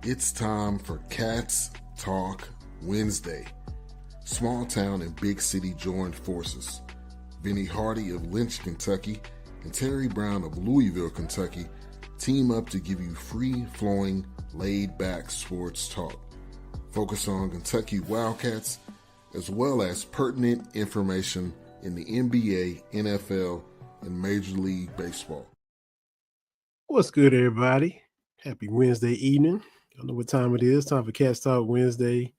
It's time for Cats Talk Wednesday. Small town and big city joined forces. Vinny Hardy of Lynch, Kentucky, and Terry Brown of Louisville, Kentucky, team up to give you free-flowing, laid-back sports talk. Focus on Kentucky Wildcats, as well as pertinent information in the NBA, NFL, and Major League Baseball. What's good, everybody? Happy Wednesday evening. I don't know what time it is. Time for Cats Talk Wednesday.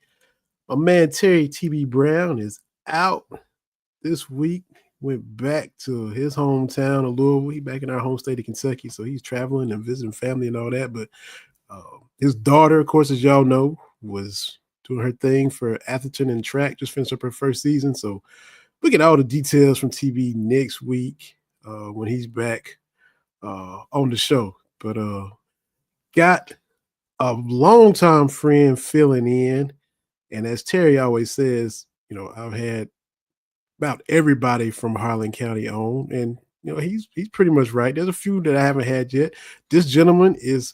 My man Terry T.B. Brown is out this week. Went back to his hometown of Louisville. He's back in our home state of Kentucky, so he's traveling and visiting family and all that. But his daughter, of course, as y'all know, was doing her thing for Atherton and track. Just finished up her first season. So we'll get all the details from TB next week when he's back on the show. But got a longtime friend filling in. And as Terry always says, I've had about everybody from Harlan County on. And, he's pretty much right. There's a few that I haven't had yet. This gentleman is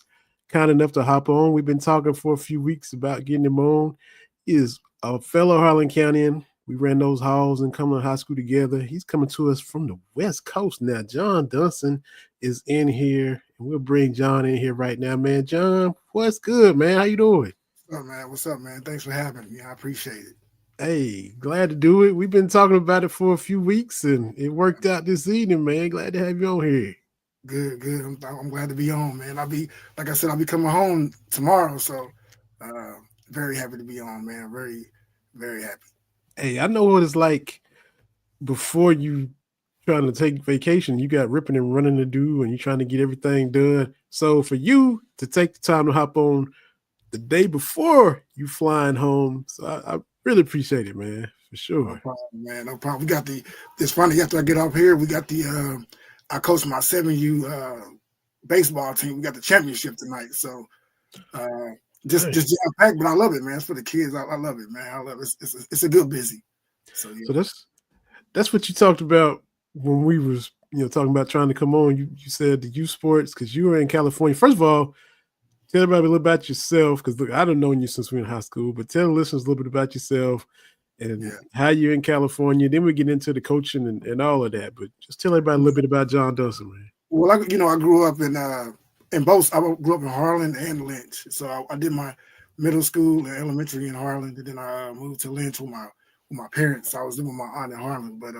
kind enough to hop on. We've been talking for a few weeks about getting him on. He is a fellow Harlan Countian. We ran those halls in Cumberland High School together. He's coming to us from the West Coast now. John Dunson is in here, and we'll bring John in here right now, man. John, what's good, man? How you doing? What's up, man? Thanks for having me. I appreciate it. Hey, glad to do it. We've been talking about it for a few weeks, and it worked out this evening, man. Glad to have you on here. Good. I'm glad to be on, man. I'll be coming home tomorrow, so very happy to be on, man. Very, very happy. Hey, I know what it's like before you trying to take vacation. You got ripping and running to do, and you're trying to get everything done. So for you to take the time to hop on the day before you flying home, so I really appreciate it, man, for sure. No problem, man. No problem. We got it's funny, after I get off here, we got I coach my 7U baseball team. We got the championship tonight. So just jam packed, but I love it, man. It's for the kids. I love it, man. I love it. It's a good busy. So, yeah. So that's what you talked about when we was talking about trying to come on. You said the youth sports because you were in California. First of all, tell everybody a little about yourself, because look, I don't know you since we were in high school, but tell the listeners a little bit about yourself and how you're in California. Then we get into the coaching and all of that. But just tell everybody a little bit about John Dunson, man. Well, I grew up in both. I grew up in Harlan and Lynch, so I did my middle school and elementary in Harlan, and then I moved to Lynch with my parents. I was living with my aunt in Harlan, but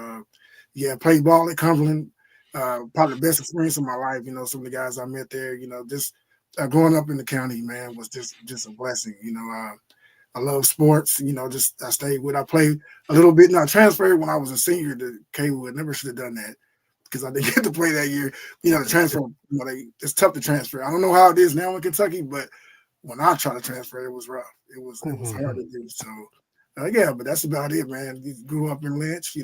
played ball at Cumberland. Probably the best experience of my life. Some of the guys I met there. Just growing up in the county, man, was just a blessing. I love sports. I stayed with. I played a little bit, and I transferred when I was a senior to Kaywood. Never should have done that because I didn't get to play that year. The transfer, it's tough to transfer. I don't know how it is now in Kentucky, but when I tried to transfer, it was rough. It was hard to do. So, but that's about it, man. You grew up in Lynch,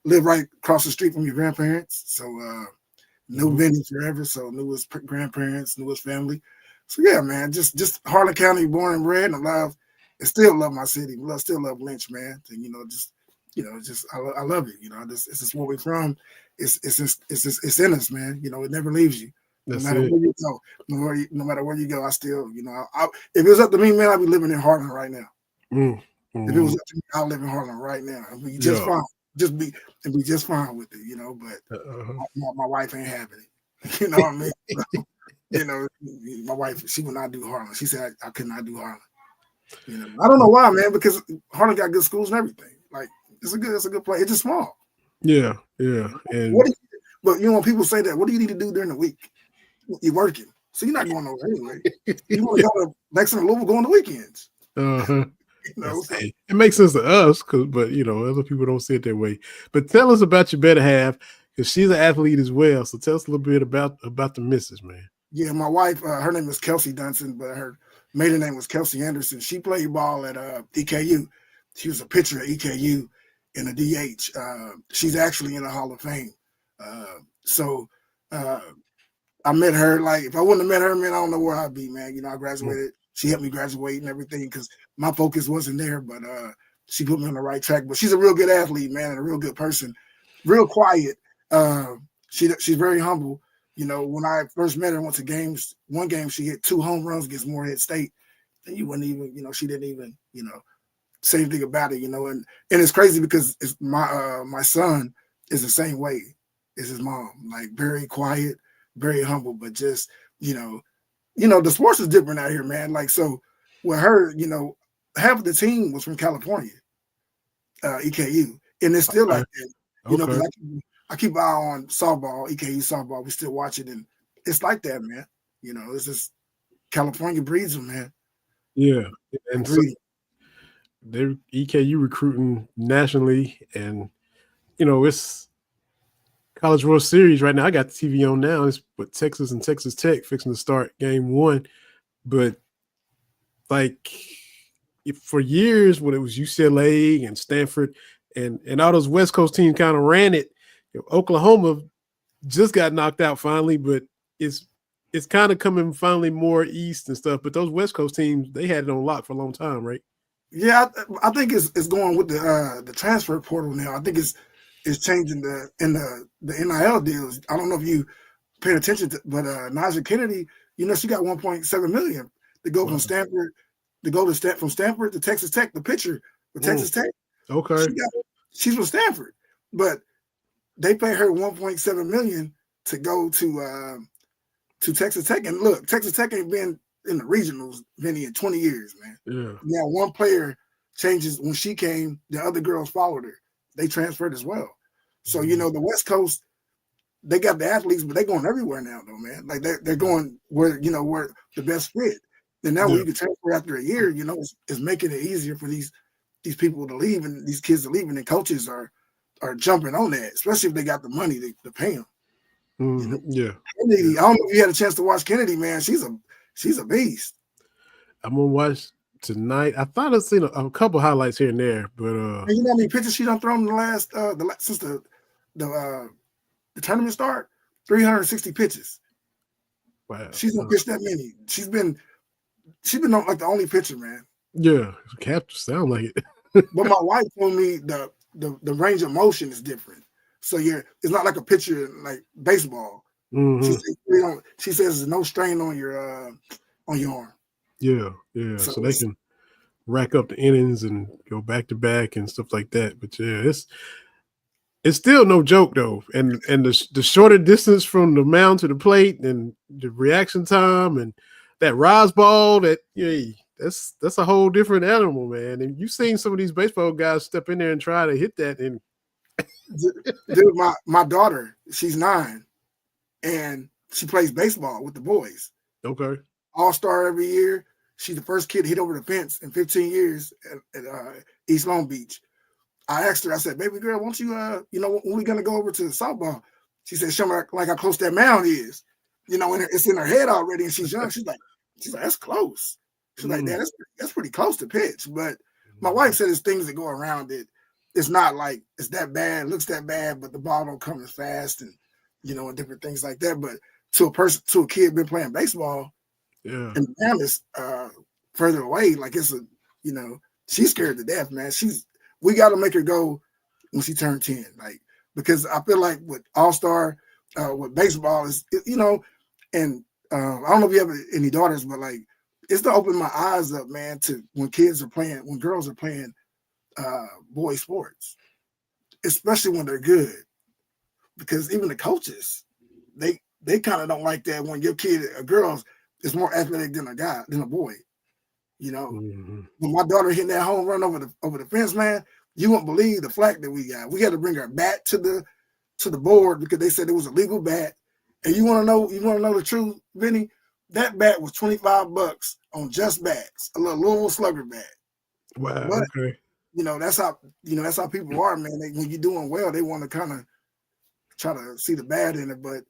live right across the street from your grandparents. So, knew Vinny forever. So, knew his grandparents, knew his family. So, yeah, man, just Harlan County, born and bred, and still love my city. Still love Lynch, man. And, I love it. It's just where we're from. It's in us, man. It never leaves you. No matter where you go, no matter where you go, I still, if it was up to me, man, I'd be living in Harlan right now. If it was up to me, I'd live in Harlan right now. I'd be just fine. Be just fine with it, But my wife ain't having it. You know what I mean? My wife, she would not do Harlan. She said I could not do Harlan. I don't know why, man, because Harlan got good schools and everything. Like it's a good place. It's just small. Yeah. And but people say that. What do you need to do during the week? You're working, so you're not going nowhere anyway. You want to go to Lexington, Louisville, go on the weekends. It makes sense to us, but other people don't see it that way. But tell us about your better half, because she's an athlete as well. So tell us a little bit about the missus, man. Yeah, my wife, her name is Kelsey Dunson, but her maiden name was Kelsey Anderson. She played ball at EKU. She was a pitcher at EKU in the DH. She's actually in the Hall of Fame. I met her. Like, if I wouldn't have met her, man, I don't know where I'd be, man. I graduated. She helped me graduate and everything because my focus wasn't there, but she put me on the right track. But she's a real good athlete, man, and a real good person. Real quiet. She's very humble. When I first met her, went to games. One game, she hit 2 home runs against Morehead State, and you wouldn't even, she didn't even, say anything about it, and it's crazy because it's my son is the same way as his mom, like very quiet, very humble, but just, the sports is different out here, man. Like, so with her, half of the team was from California, EKU, and it's still like that, because I keep an eye on softball, EKU softball. We still watch it, and it's like that, man. It's just California breeds them, man. Yeah, and so they're EKU recruiting nationally, and it's College World Series right now. I got the TV on now. It's with Texas and Texas Tech fixing to start game 1, but like for years when it was UCLA and Stanford and all those West Coast teams kind of ran it. Oklahoma just got knocked out finally, but it's kind of coming finally more east and stuff. But those West Coast teams, they had it on lock for a long time, right? Yeah, I think it's going with the transfer portal now. I think it's changing the NIL deals. I don't know if you paid attention to, but Najee Kennedy, she got 1.7 million to go from Stanford from Stanford to Texas Tech. The pitcher for Texas Tech. Okay, she's from Stanford, but they pay her 1.7 million to go to Texas Tech. And look, Texas Tech ain't been in the regionals, Vinny, in 20 years, man. Yeah. Now one player changes. When she came, the other girls followed her. They transferred as well. So the West Coast, they got the athletes, but they're going everywhere now, though, man. Like they're going where where the best fit. And now when you can transfer after a year, it's making it easier for these people to leave and these kids to leave, and the coaches are jumping on that, especially if they got the money to pay them. Yeah. Kennedy, I don't know if you had a chance to watch Kennedy, man. She's a beast. I'm gonna watch tonight. I thought I'd seen a couple highlights here and there, but and you know how many pitches she done thrown in the last since the tournament start? 360 pitches. Wow. She's gonna pitch that many. She's been like the only pitcher, man. Yeah, capture sound like it. But my wife told me the range of motion is different. So it's not like a pitcher like baseball. Mm-hmm. She says there's no strain on your arm. Yeah. So they can rack up the innings and go back to back and stuff like that. But yeah, it's still no joke though. And the shorter distance from the mound to the plate and the reaction time and that rise ball, that's a whole different animal, man. And you've seen some of these baseball guys step in there and try to hit that. And dude, my daughter, she's 9, and she plays baseball with the boys. Okay. All-star every year. She's the first kid to hit over the fence in 15 years at East Long Beach. I asked her, I said, baby girl, won't you, when we going to go over to the softball? She said, show me like how close that mound is. And it's in her head already, and she's young. She's like, that's close. She's like, Dad, that's pretty close to pitch. But my wife said there's things that go around it. It's not like it's that bad, looks that bad, but the ball don't come as fast and, and different things like that. But to a kid been playing baseball, and the mound is further away, like it's she's scared to death, man. We got to make her go when she turned 10, like, because I feel like with All-Star, with baseball is, and I don't know if you have any daughters, but like, it's to open my eyes up, man, to when girls are playing boy sports, especially when they're good, because even the coaches, they kind of don't like that when your kid, a girl, is more athletic than a boy. When my daughter hitting that home run over the fence, man, you won't believe the flack that we got. We had to bring our bat to the board because they said it was a legal bat. And you want to know the truth, Vinny? That bat was $25 on Just Bats, a little slugger bat. Wow. But, okay. That's how people are, man. When you're doing well, they want to kind of try to see the bad in it. But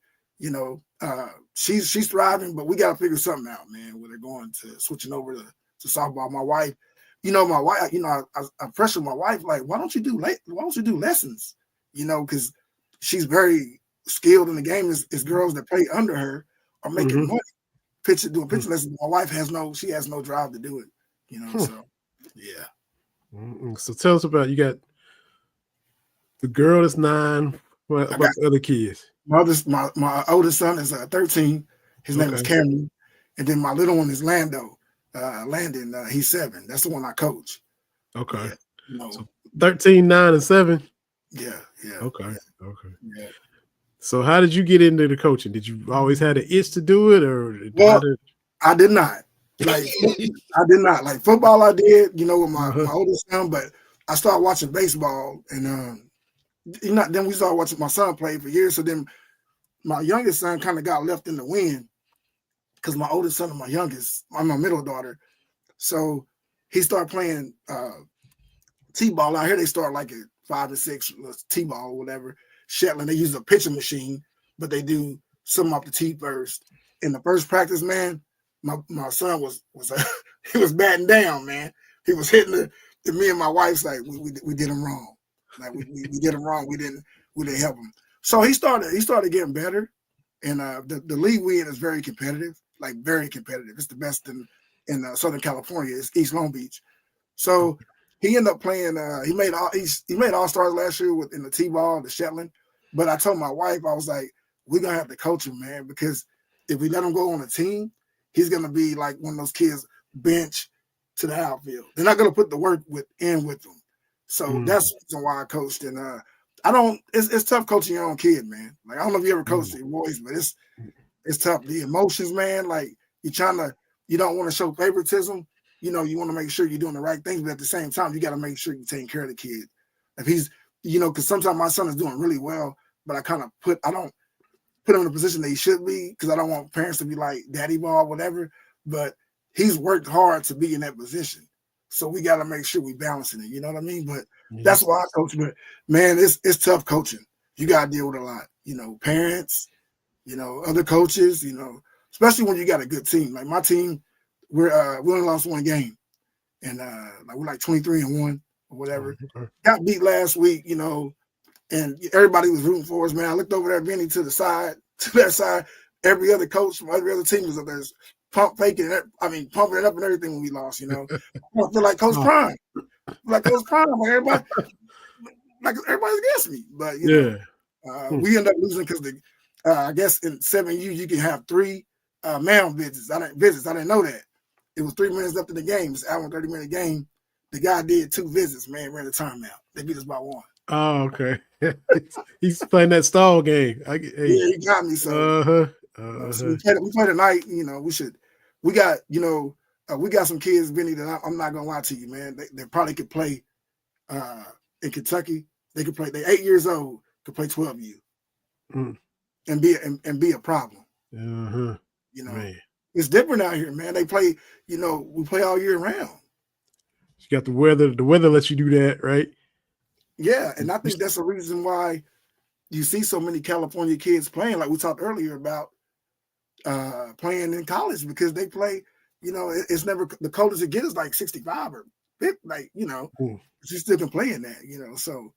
she's thriving, but we got to figure something out, man. Where they're going to switching over to softball. My wife, I pressured my wife, like, why don't you do lessons? Because she's very skilled in the game. Is girls that play under her are making money. Doing pitch lessons. My wife has no drive to do it. So yeah. So tell us about, you got the girl that's 9. What about the other kids? My oldest son is 13. His name is Cameron, and then my little one is Lando. Landon. He's 7. That's the one I coach. Okay. Yeah, you know, So 13, 9, and 7. yeah. Okay. Yeah, Okay. yeah. So how did you get into the coaching? Did you always had an itch to do it, or Well, did... I did not. Like I did not. Like football I did, with my oldest son, but I started watching baseball and then we started watching my son play for years. So then my youngest son kind of got left in the wind because my oldest son and my middle daughter. So he started playing T-ball. Out here they start like at 5 to 6 T-ball or whatever. Shetland, they use a pitching machine, but they do some off the tee first. In the first practice, man, my son was he was batting down, man. He was hitting the me and my wife's like we did him wrong. Like we did him wrong. We didn't help him. So he started getting better. And the league we in is very competitive, like very competitive. It's the best in Southern California. It's East Long Beach. So he ended up playing. He made All-Stars last year in the T-ball, the Shetland. But I told my wife, I was like, we're gonna have to coach him, man, because if we let him go on a team, he's gonna be like one of those kids bench to the outfield. They're not gonna put the work in with them. So that's the reason why I coached. And I don't. It's tough coaching your own kid, man. Like I don't know if you ever coached your boys, but it's tough. The emotions, man. Like you don't want to show favoritism. You want to make sure you're doing the right things, but at the same time, you got to make sure you're taking care of the kid. If he's, because sometimes my son is doing really well, but I don't put him in a position that he should be because I don't want parents to be like daddy ball, whatever. But he's worked hard to be in that position, so we got to make sure we balancing it. You know what I mean? But that's why I coach. But man, it's tough coaching. You got to deal with a lot. Parents, other coaches. Especially when you got a good team. Like my team. We only lost one game, and we're like 23-1 or whatever. Got beat last week, and everybody was rooting for us. Man, I looked over there, Vinny, to that side. Every other coach from every other team was up there, pumping it up and everything when we lost. I feel like Coach Prime, like everybody's against me. But we end up losing because I guess in 7U you can have 3 mound visits. I didn't know that. It was 3 minutes left in the game. It's an hour and 30-minute game. The guy did 2 visits, man, ran the timeout. They beat us by 1. Oh, okay. He's playing that stall game. Yeah, he got me. So, so we play tonight. We got some kids, Vinny, that I'm not gonna lie to you, man. They probably could play in Kentucky. They could play. They're 8 years old, could play 12U, and be a problem. Man. It's different out here, man. They play, we play all year round. You got the weather. The weather lets you do that, right? Yeah, and I think that's the reason why you see so many California kids playing, like we talked earlier about playing in college, because they play, it's never the coldest it gets is like 65 or 50, but you still can play in that, So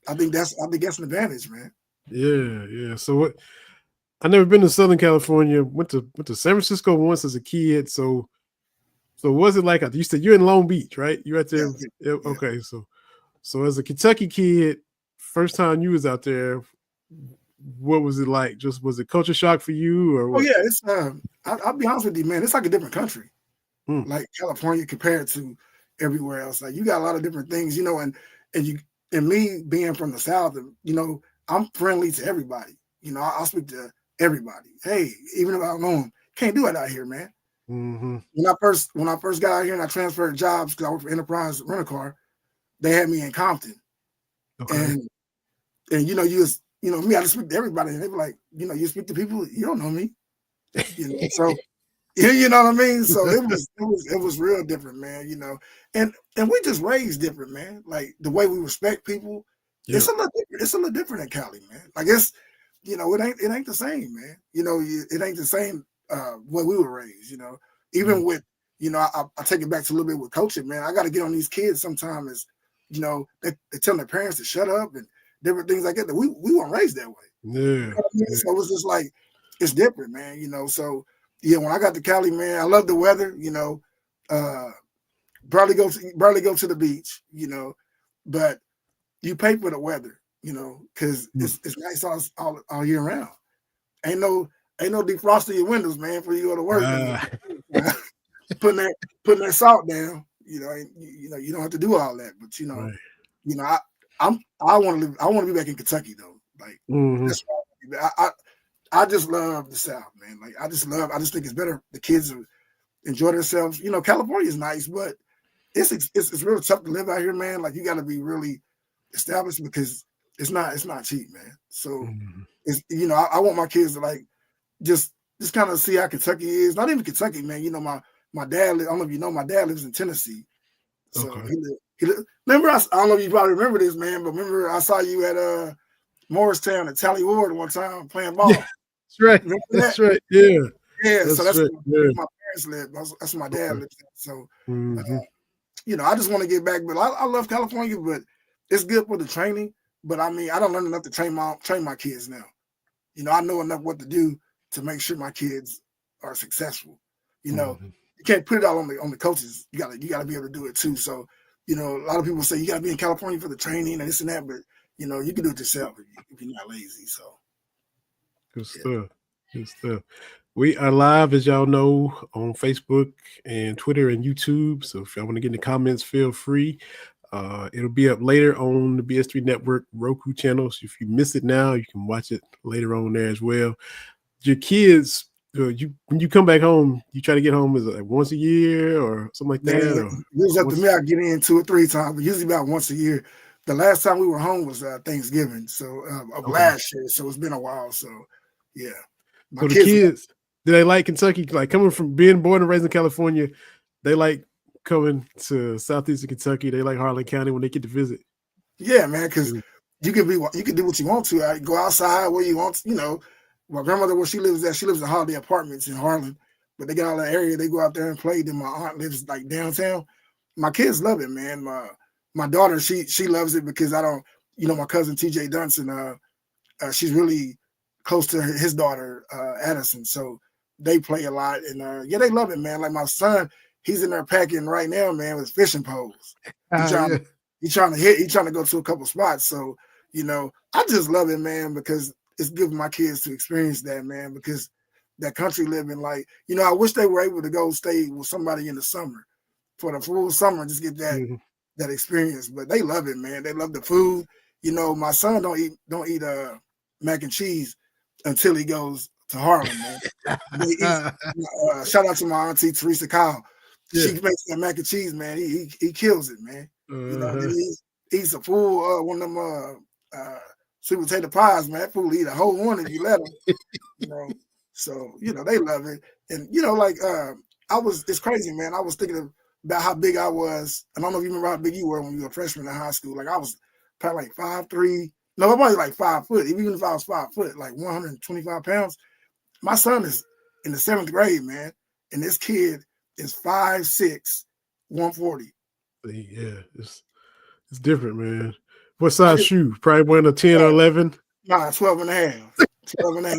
I think that's an advantage, man. Yeah. So what? I never been to Southern California. Went to San Francisco once as a kid. So was it like you said you're in Long Beach, right? You're out there. Yeah. Okay, so as a Kentucky kid, first time you was out there, what was it like? Was it culture shock for you, or what? Oh yeah, it's I'll be honest with you, man. It's like a different country, like California compared to everywhere else. Like you got a lot of different things, and me being from the South, I'm friendly to everybody. I'll speak to everybody. Hey, even if I don't know them, can't do it out here, man. Mm-hmm. When I first got out here and I transferred jobs because I worked for Enterprise Rent-A-Car, they had me in Compton. Okay. And me, I just speak to everybody, and they were like, you speak to people, you don't know me. So you know what I mean? So it was real different, man, And we just raised different, man. Like the way we respect people, it's a little different in Cali, man. Like it's it ain't the same, man. It ain't the same way we were raised, Even with, I take it back to a little bit with coaching, man. I got to get on these kids sometimes, they tell their parents to shut up and different things like that. We weren't raised that way. Yeah. So it was just like, it's different, man. So yeah, when I got to Cali, man, I love the weather. Barely go to the beach, but you pay for the weather, because it's nice all year round. Ain't no defrosting your windows, man, before you go to work. putting that salt down. You know, and, you don't have to do all that. But Right. I want to be back in Kentucky though. Like that's why I just love the South, man. Like I just think it's better. The kids enjoy themselves. California is nice, but it's really tough to live out here, man. Like you got to be really established because it's not cheap, man. So it's I want my kids to like just kind of see how Kentucky is. Not even Kentucky, man. My dad. I don't know if you know. My dad lives in Tennessee, so Okay. remember. I don't know if you probably remember this, man. But remember, I saw you at Morristown at Tally Ward one time playing ball. Yeah, that's right. That's right. Yeah. Yeah. So that's right. where my parents live. That's where my dad lives. So I just want to get back. But I love California, but it's good for the training. But I mean, I don't learn enough to train my kids now. I know enough what to do to make sure my kids are successful. You can't put it all on the coaches. You gotta be able to do it too. So, a lot of people say you gotta be in California for the training and this and that, but you can do it yourself if you're not lazy. So good stuff. Good stuff. We are live, as y'all know, on Facebook and Twitter and YouTube. So if y'all want to get in the comments, feel free. It'll be up later on the BS3 Network Roku channel. So if you miss it now, you can watch it later on there as well. Your kids, when you come back home, you try to get home is it like once a year or something like that? Usually up to me, I get in 2 or 3 times, but usually about once a year. The last time we were home was Thanksgiving, so of last year. So it's been a while. So yeah. So the kids, do they like Kentucky? Like coming from being born and raised in California, they like coming to southeastern Kentucky. They like Harlan County when they get to visit. Yeah, man, because you can do what you want to. Go outside where you want. My grandmother, where she lives in Holiday Apartments in Harlan, but they got all that area. They go out there and play. Then my aunt lives like downtown. My kids love it, man. My daughter, she loves it because I don't. My cousin TJ Dunson, she's really close to his daughter Addison, so they play a lot, and they love it, man. Like my son, he's in there packing right now, man, with fishing poles. He's trying to go to a couple spots. So I just love it, man, because it's giving my kids to experience that, man, because that country living, like I wish they were able to go stay with somebody in the summer for the full summer, just get that experience. But they love it, man. They love the food. My son don't eat mac and cheese until he goes to Harlem, man. Shout out to my auntie Teresa Kyle. Yeah. She makes that mac and cheese, man. He kills it, man. He eats a full one of them sweet potato pies, man. That fool eat a whole one if you let him. So they love it, and it's crazy, man. I was thinking about how big I was. I don't know if you remember how big you were when you were a freshman in high school. Like I was probably like 5'3". No, I'm only like 5 foot. Even if I was 5 foot, like 125 pounds. My son is in the 7th grade, man, and this kid is 5'6", 140. Yeah, it's different, man. What size shoe? Probably wearing a 10 or 11? Nah, 12 and a half. 12 and a half.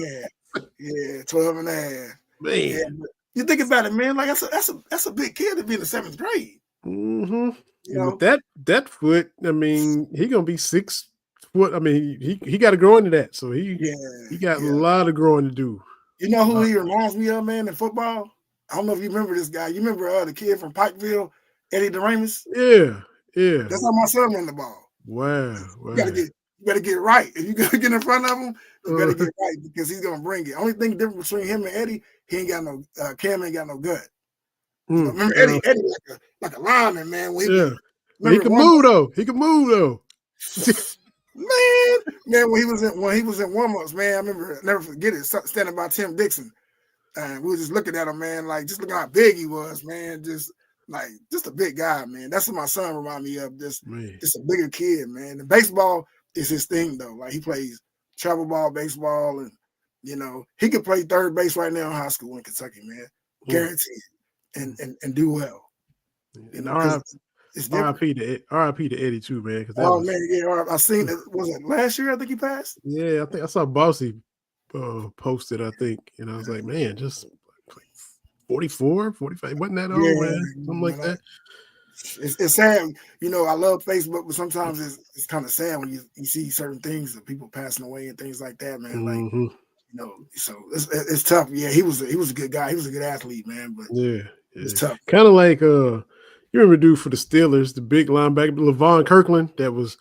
Yeah, 12 and a half. Man. Yeah, you think about it, man. Like that's a big kid to be in the 7th grade. Mm-hmm. And with that foot, I mean, he gonna be 6 foot. I mean, he got to grow into that. So he got a lot of growing to do. You know who he reminds me of, man, in football? I don't know if you remember this guy. You remember the kid from Pikeville, Eddie DeRamus? Yeah. That's how my son run the ball. Wow. You better get right. If you gotta get in front of him, you better get right because he's gonna bring it. Only thing different between him and Eddie, he ain't got no Cam ain't got no gut. Remember Eddie like a lineman, man. He can move though. Man, when he was in warm-ups, man, I remember, never forget it, standing by Tim Dixon. And we were just looking at him, man, like just looking how big he was, man. Just a big guy, man. That's what my son remind me of. Just a bigger kid, man. The baseball is his thing though. Like he plays travel ball, baseball, and he could play third base right now in high school in Kentucky, man. Guaranteed. And do well. It's R.I.P. to Eddie too, man. Man, I seen it. Was it last year? I think he passed. Yeah, I think I saw Bossy posted. I think, and I was like, man, just 44, 45. Wasn't that old, man? Something like that. It's sad. I love Facebook, but sometimes it's kind of sad when you see certain things of people passing away and things like that, man. Like so it's tough. Yeah, he was a good guy. He was a good athlete, man. But It's tough. Kind of like you remember dude for the Steelers, the big linebacker, Levon Kirkland, that was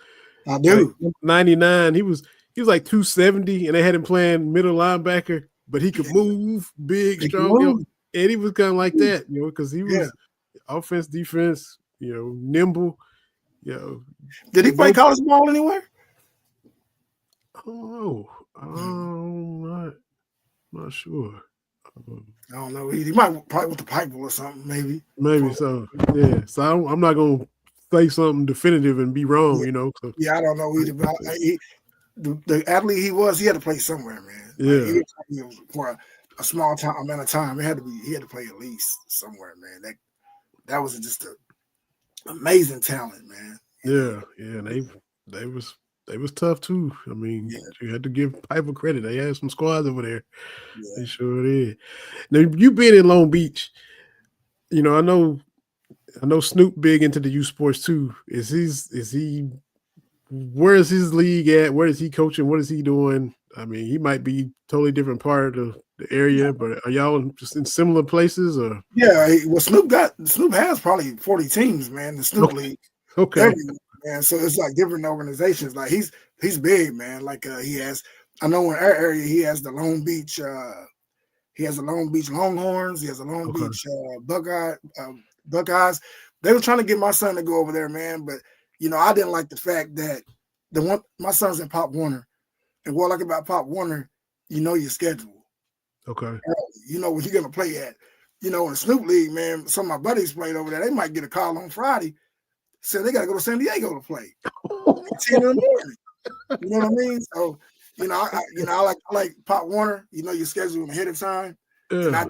I like do. 99. He was like 270, and they had him playing middle linebacker, but he could move, big, He can strong, move. and he was kind of like that, because he Yeah. was offense, defense, nimble, Did he play college ball anywhere? I don't know. I'm not sure. I don't know. He might probably with the Pikeville or something, maybe. Maybe so. Yeah. So I'm not gonna say something definitive and be wrong. So. Yeah, I don't know either. But the athlete he had to play somewhere, man. Yeah. For a small time amount of time, he had to play at least somewhere, man. That was just an amazing talent, man. Yeah, and they was tough too. I mean, you had to give Piper credit. They had some squads over there. Yeah. They sure did. Now you been in Long Beach. I know Snoop big into the youth sports too. Is he where is his league at? Where is he coaching? What is he doing? I mean, he might be totally different part of the area, but are y'all just in similar places or? Yeah, Snoop has probably 40 teams, man. The Snoop League. Okay. Man. So it's like different organizations. Like he's big, man. Like he has, I know in our area he has the Long Beach. He has the Long Beach Longhorns. He has the Long Beach Buckeyes. They were trying to get my son to go over there, man. But I didn't like the fact that my son's in Pop Warner, and what I like about Pop Warner, your schedule. Okay. You know where you're gonna play at. In the Snoop League, man. Some of my buddies played over there. They might get a call on Friday. So they got to go to San Diego to play. 10 in the morning. You know what I mean? So, I like Pop Warner. You schedule ahead of time. Yeah.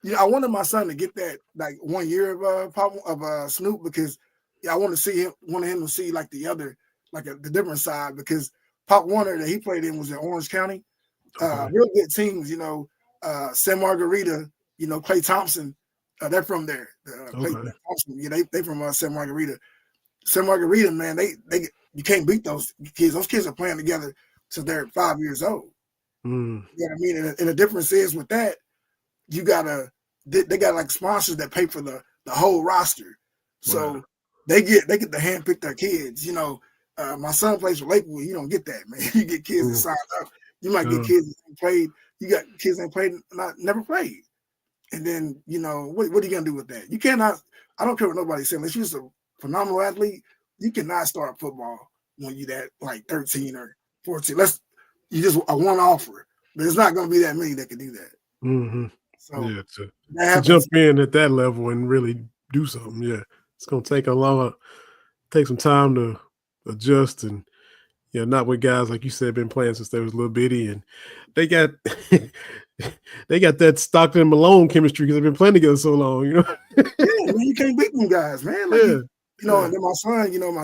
And I wanted my son to get that like 1 year of Snoop because I want him to see like the different side because Pop Warner that he played in was in Orange County. Real good teams. San Margarita. Clay Thompson. They're from there. Clay Thompson. They from San Margarita. San Margarita, man, you can't beat those kids. Those kids are playing together since they're 5 years old. Mm. You know what I mean? And the difference is with that, they got like sponsors that pay for the whole roster. So they get to handpick their kids. My son plays for Lakewood. You don't get that, man. You get kids that sign up. You might get kids that ain't played. You got kids that ain't played, never played. And then, what are you gonna do with that? You cannot. I don't care what nobody's saying. Unless you're a phenomenal athlete, you cannot start football when you're that like 13 or 14. You just a one offer, but it's not going to be that many that can do that. Mm-hmm. So to jump in at that level and really do something, it's going to take some time to adjust and not with guys like you said been playing since they was little bitty and they got that Stockton and Malone chemistry because they've been playing together so long, Yeah, man, you can't beat them guys, man. Like and then my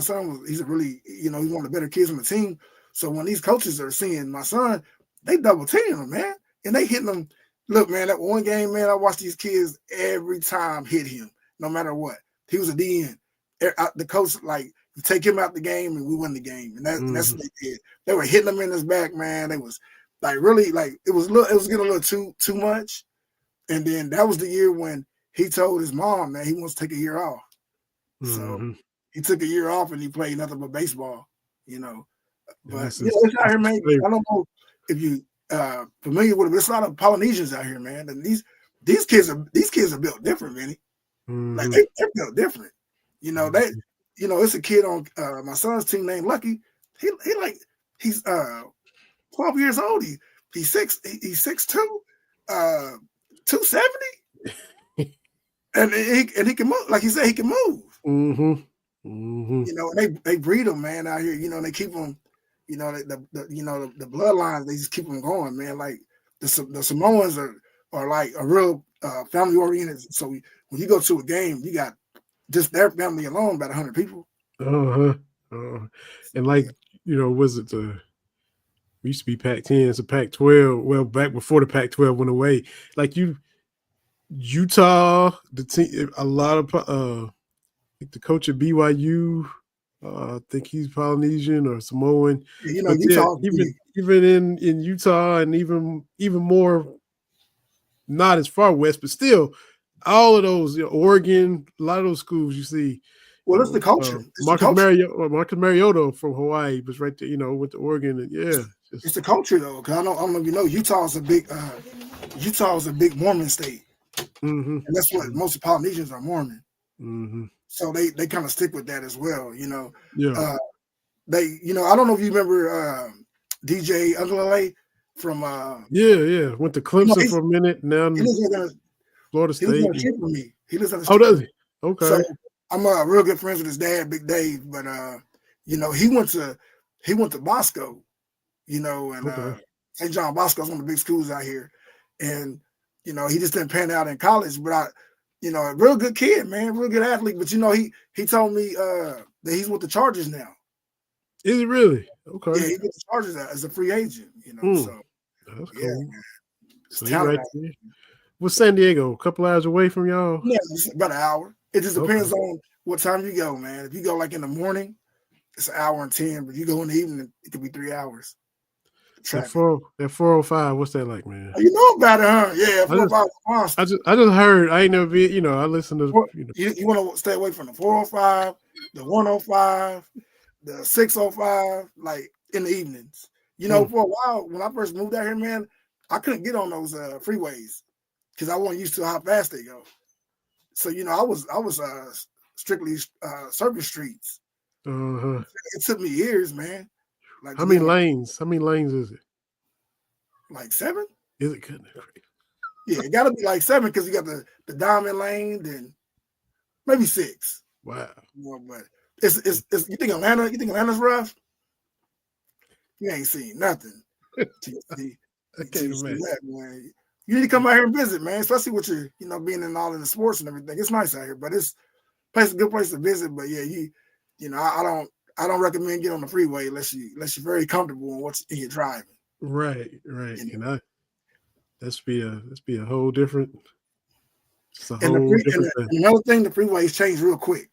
son, he's a really, he's one of the better kids on the team. So when these coaches are seeing my son, they double team him, man, and they hitting him. Look, man, that one game, man, I watched these kids every time hit him, no matter what. He was a DN. The coach like. Take him out the game and we win the game, and that's what they did. They were hitting him in his back, man. They was like really like it was getting a little too much. And then that was the year when he told his mom that he wants to take a year off. So he took a year off and he played nothing but baseball, But it's out here, man. I don't know if you familiar with it. There's a lot of Polynesians out here, man. And these kids are built different, Vinny. Like they're built different. It's a kid on my son's team named Lucky. He's 12 years old. He's 6'2", 270, and he can move. Like he said, he can move. And they breed them, man, out here. They keep them. The bloodlines. They just keep them going, man. Like the Samoans are like a real family oriented. So when you go to a game, you got just their family alone, about 100 people. And like, was it we used to be Pac-10, it's a Pac-12. Well, back before the Pac-12 went away, like Utah, the team, a lot of the coach at BYU, I think he's Polynesian or Samoan. Utah, even in Utah, and even more, not as far west, but still all of those, Oregon, a lot of those schools you see. Well, it's the culture. It's the culture. Marcus Mariota from Hawaii was right there, went to Oregon, and It's the culture though. Because I don't know if you know, Utah's a big Mormon state, mm-hmm. and that's what most Polynesians are Mormon. Mm-hmm. So they kind of stick with that as well. Yeah. I don't know if you remember DJ Uncle from yeah, went to Clemson for a minute. Now Florida State. He lives on a trip with me. He lives on the street. Oh, does he? Okay. So I'm real good friends with his dad, Big Dave. But he went to Bosco, and St. John Bosco is one of the big schools out here, and he just didn't pan out in college. But a real good kid, man, real good athlete. But he told me that he's with the Chargers now. Is he really? Okay. Yeah, he's with the Chargers as a free agent. So that's cool. Yeah, man. So he's right there. What's San Diego? A couple hours away from y'all? Yeah, it's about an hour. It just depends on what time you go, man. If you go like in the morning, it's 1 hour and 10. But if you go in the evening, it could be 3 hours. That 405, what's that like, man? You know about it, huh? Yeah, 405. I just heard. I ain't never been. I listen to. You want to stay away from the 405, the 105, the 605, like in the evenings. For a while when I first moved out here, man, I couldn't get on those freeways because I wasn't used to how fast they go. So I was strictly service streets. Uh-huh. It took me years, man. Like how many lanes? How many lanes is it? Like 7? Is it good? Yeah, it got to be like 7 because you got the diamond lane, then maybe 6. Wow. But it's you think Atlanta's rough? You ain't seen nothing. That, man. You need to come out here and visit, man. Especially with your, being in the sports and everything. It's nice out here, but it's a good place to visit. But yeah, I don't recommend getting on the freeway unless you're very comfortable in your driving. Right. Let's be a whole different. It's a whole different thing. Another thing, the freeways change real quick.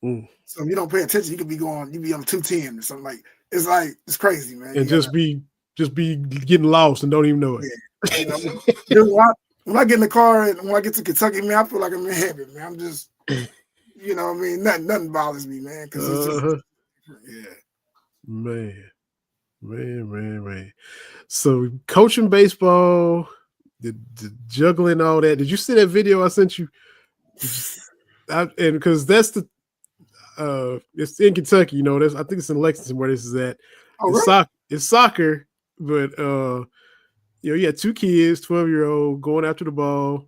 Mm. So if you don't pay attention, you could be on 210 or something it's crazy, man. And just be getting lost and don't even know it. Yeah. When I get in the car and when I get to Kentucky, man, I feel like I'm in heaven, man. I'm just, nothing bothers me, man. Because it's just, Man. So coaching baseball, the juggling, all that. Did you see that video I sent you? And because that's it's in Kentucky, I think it's in Lexington where this is at. Oh, it's soccer, but you had 2 kids, 12-year-old going after the ball.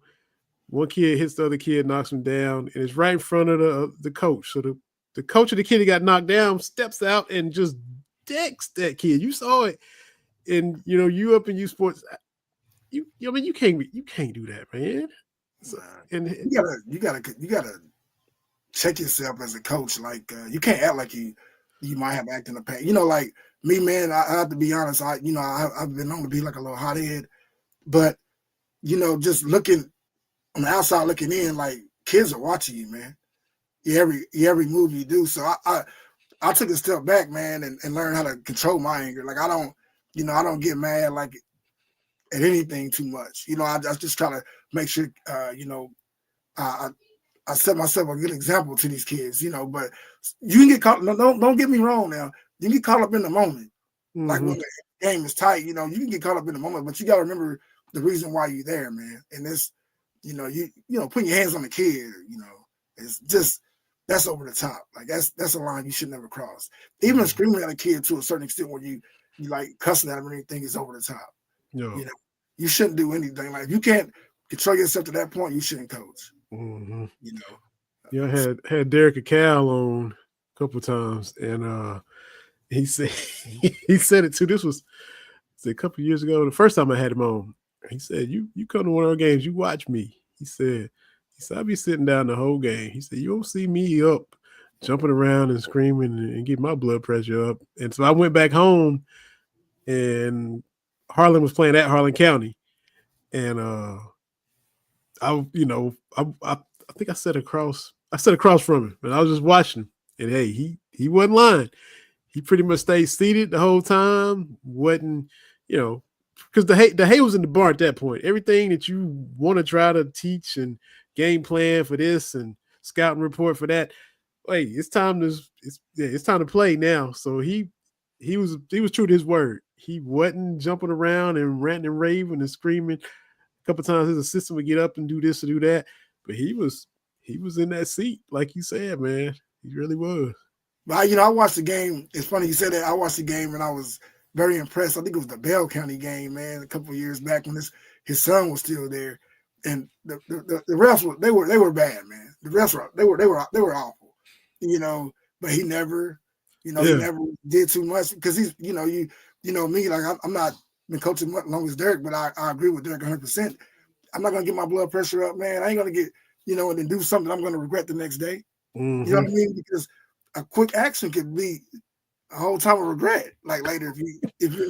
One kid hits the other kid, knocks him down, and it's right in front of the coach. So the coach of the kid that got knocked down steps out and just decks that kid. You saw it, and you up in U Sports. You can't do that, man. So, and you gotta check yourself as a coach. Like you can't act like you might have acted in the past. Like me, man. I have to be honest. I've been known to be like a little hothead, but just looking on the outside, looking in, like kids are watching you, man. Every move you do. So I took a step back, man, and learned how to control my anger. Like I don't get mad like at anything too much. I just try to make sure I set myself a good example to these kids, but you can get caught. No, don't get me wrong now. You can get caught up in the moment. Mm-hmm. Like when the game is tight, you can get caught up in the moment, but you got to remember the reason why you're there, man. And this, you putting your hands on the kid, it's just, that's over the top. Like that's a line you should never cross. Even screaming at a kid to a certain extent where you like cussing at him or anything is over the top. No. You shouldn't do anything. Like if you can't control yourself to that point, you shouldn't coach. Mm-hmm. I had Derek Cal on a couple of times, and he said it too. This was a couple of years ago. The first time I had him on, he said, "You come to one of our games, you watch me." He said, "I'll be sitting down the whole game." He said, "You won't see me up, jumping around and screaming and getting my blood pressure up." And so I went back home, and Harlan was playing at Harlan County, and I think I sat across from him, and I was just watching. And hey, he wasn't lying. He pretty much stayed seated the whole time. Wasn't, because the hay was in the bar at that point. Everything that you want to try to teach and game plan for this and scouting report for that. Hey, it's time to play now. So he was true to his word. He wasn't jumping around and ranting and raving and screaming. A couple times his assistant would get up and do this or do that, but he was in that seat, like you said, man. He really was. But I watched the game. It's funny you said that. I watched the game and I was very impressed. I think it was the Bell County game, man, a couple of years back when his son was still there, and the refs were bad, man. The refs they were awful, But he never, he never did too much because he's, me, like I'm not been coaching much long as Derek, but I agree with Derek 100%. I'm not gonna get my blood pressure up, man. I ain't gonna get, and then do something I'm gonna regret the next day. Mm-hmm. You know what I mean? Because a quick action could be a whole time of regret, like later if you're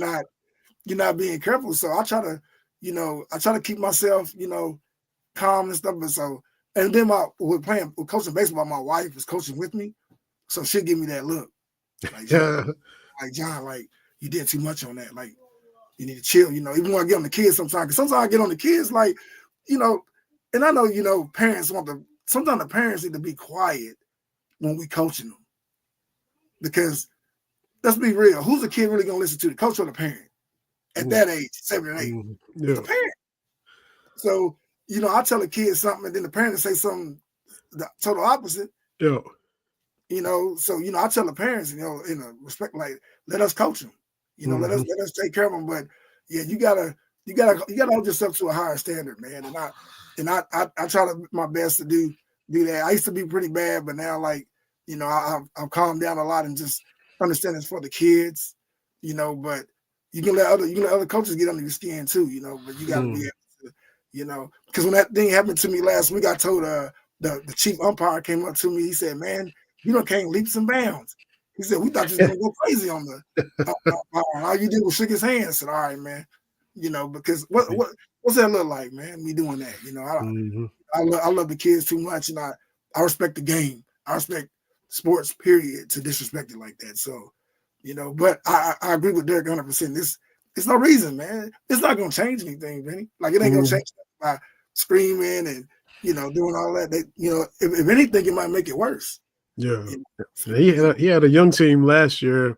not being careful. So I try to keep myself, calm and stuff. But and then with coaching baseball, my wife was coaching with me, so she'll give me that look, like John, like you did too much on that, like you need to chill, even when I get on the kids sometimes. Because sometimes I get on the kids, like, and I know, parents sometimes the parents need to be quiet when we coaching them. Because let's be real, who's the kid really gonna listen to, the coach or the parent? At that age, 7 and 8, the parent. So I tell the kid something, and then the parent say something the total opposite. Yeah. So I tell the parents, in a respect, like let us coach them. Let us take care of them. But yeah, you gotta hold yourself to a higher standard, man. And I try my best to do that. I used to be pretty bad, but now, like, I've calmed down a lot and just understand it's for the kids, but you can let other coaches get under your skin too, but you gotta be able to, because when that thing happened to me last week, I told the chief umpire came up to me, he said, man, you can't leaps and bounds. He said, we thought you was gonna go crazy on the all you did was shake his hand. I said, all right, man, because what's that look like, man? Me doing that, I love the kids too much, and I respect the game. I respect sports, period, to disrespect it like that. So, but I agree with Derek 100%. It's no reason, man. It's not gonna change anything, Vinny. Like, it ain't gonna change by screaming and doing all that. If anything, it might make it worse. Yeah, he had a young team last year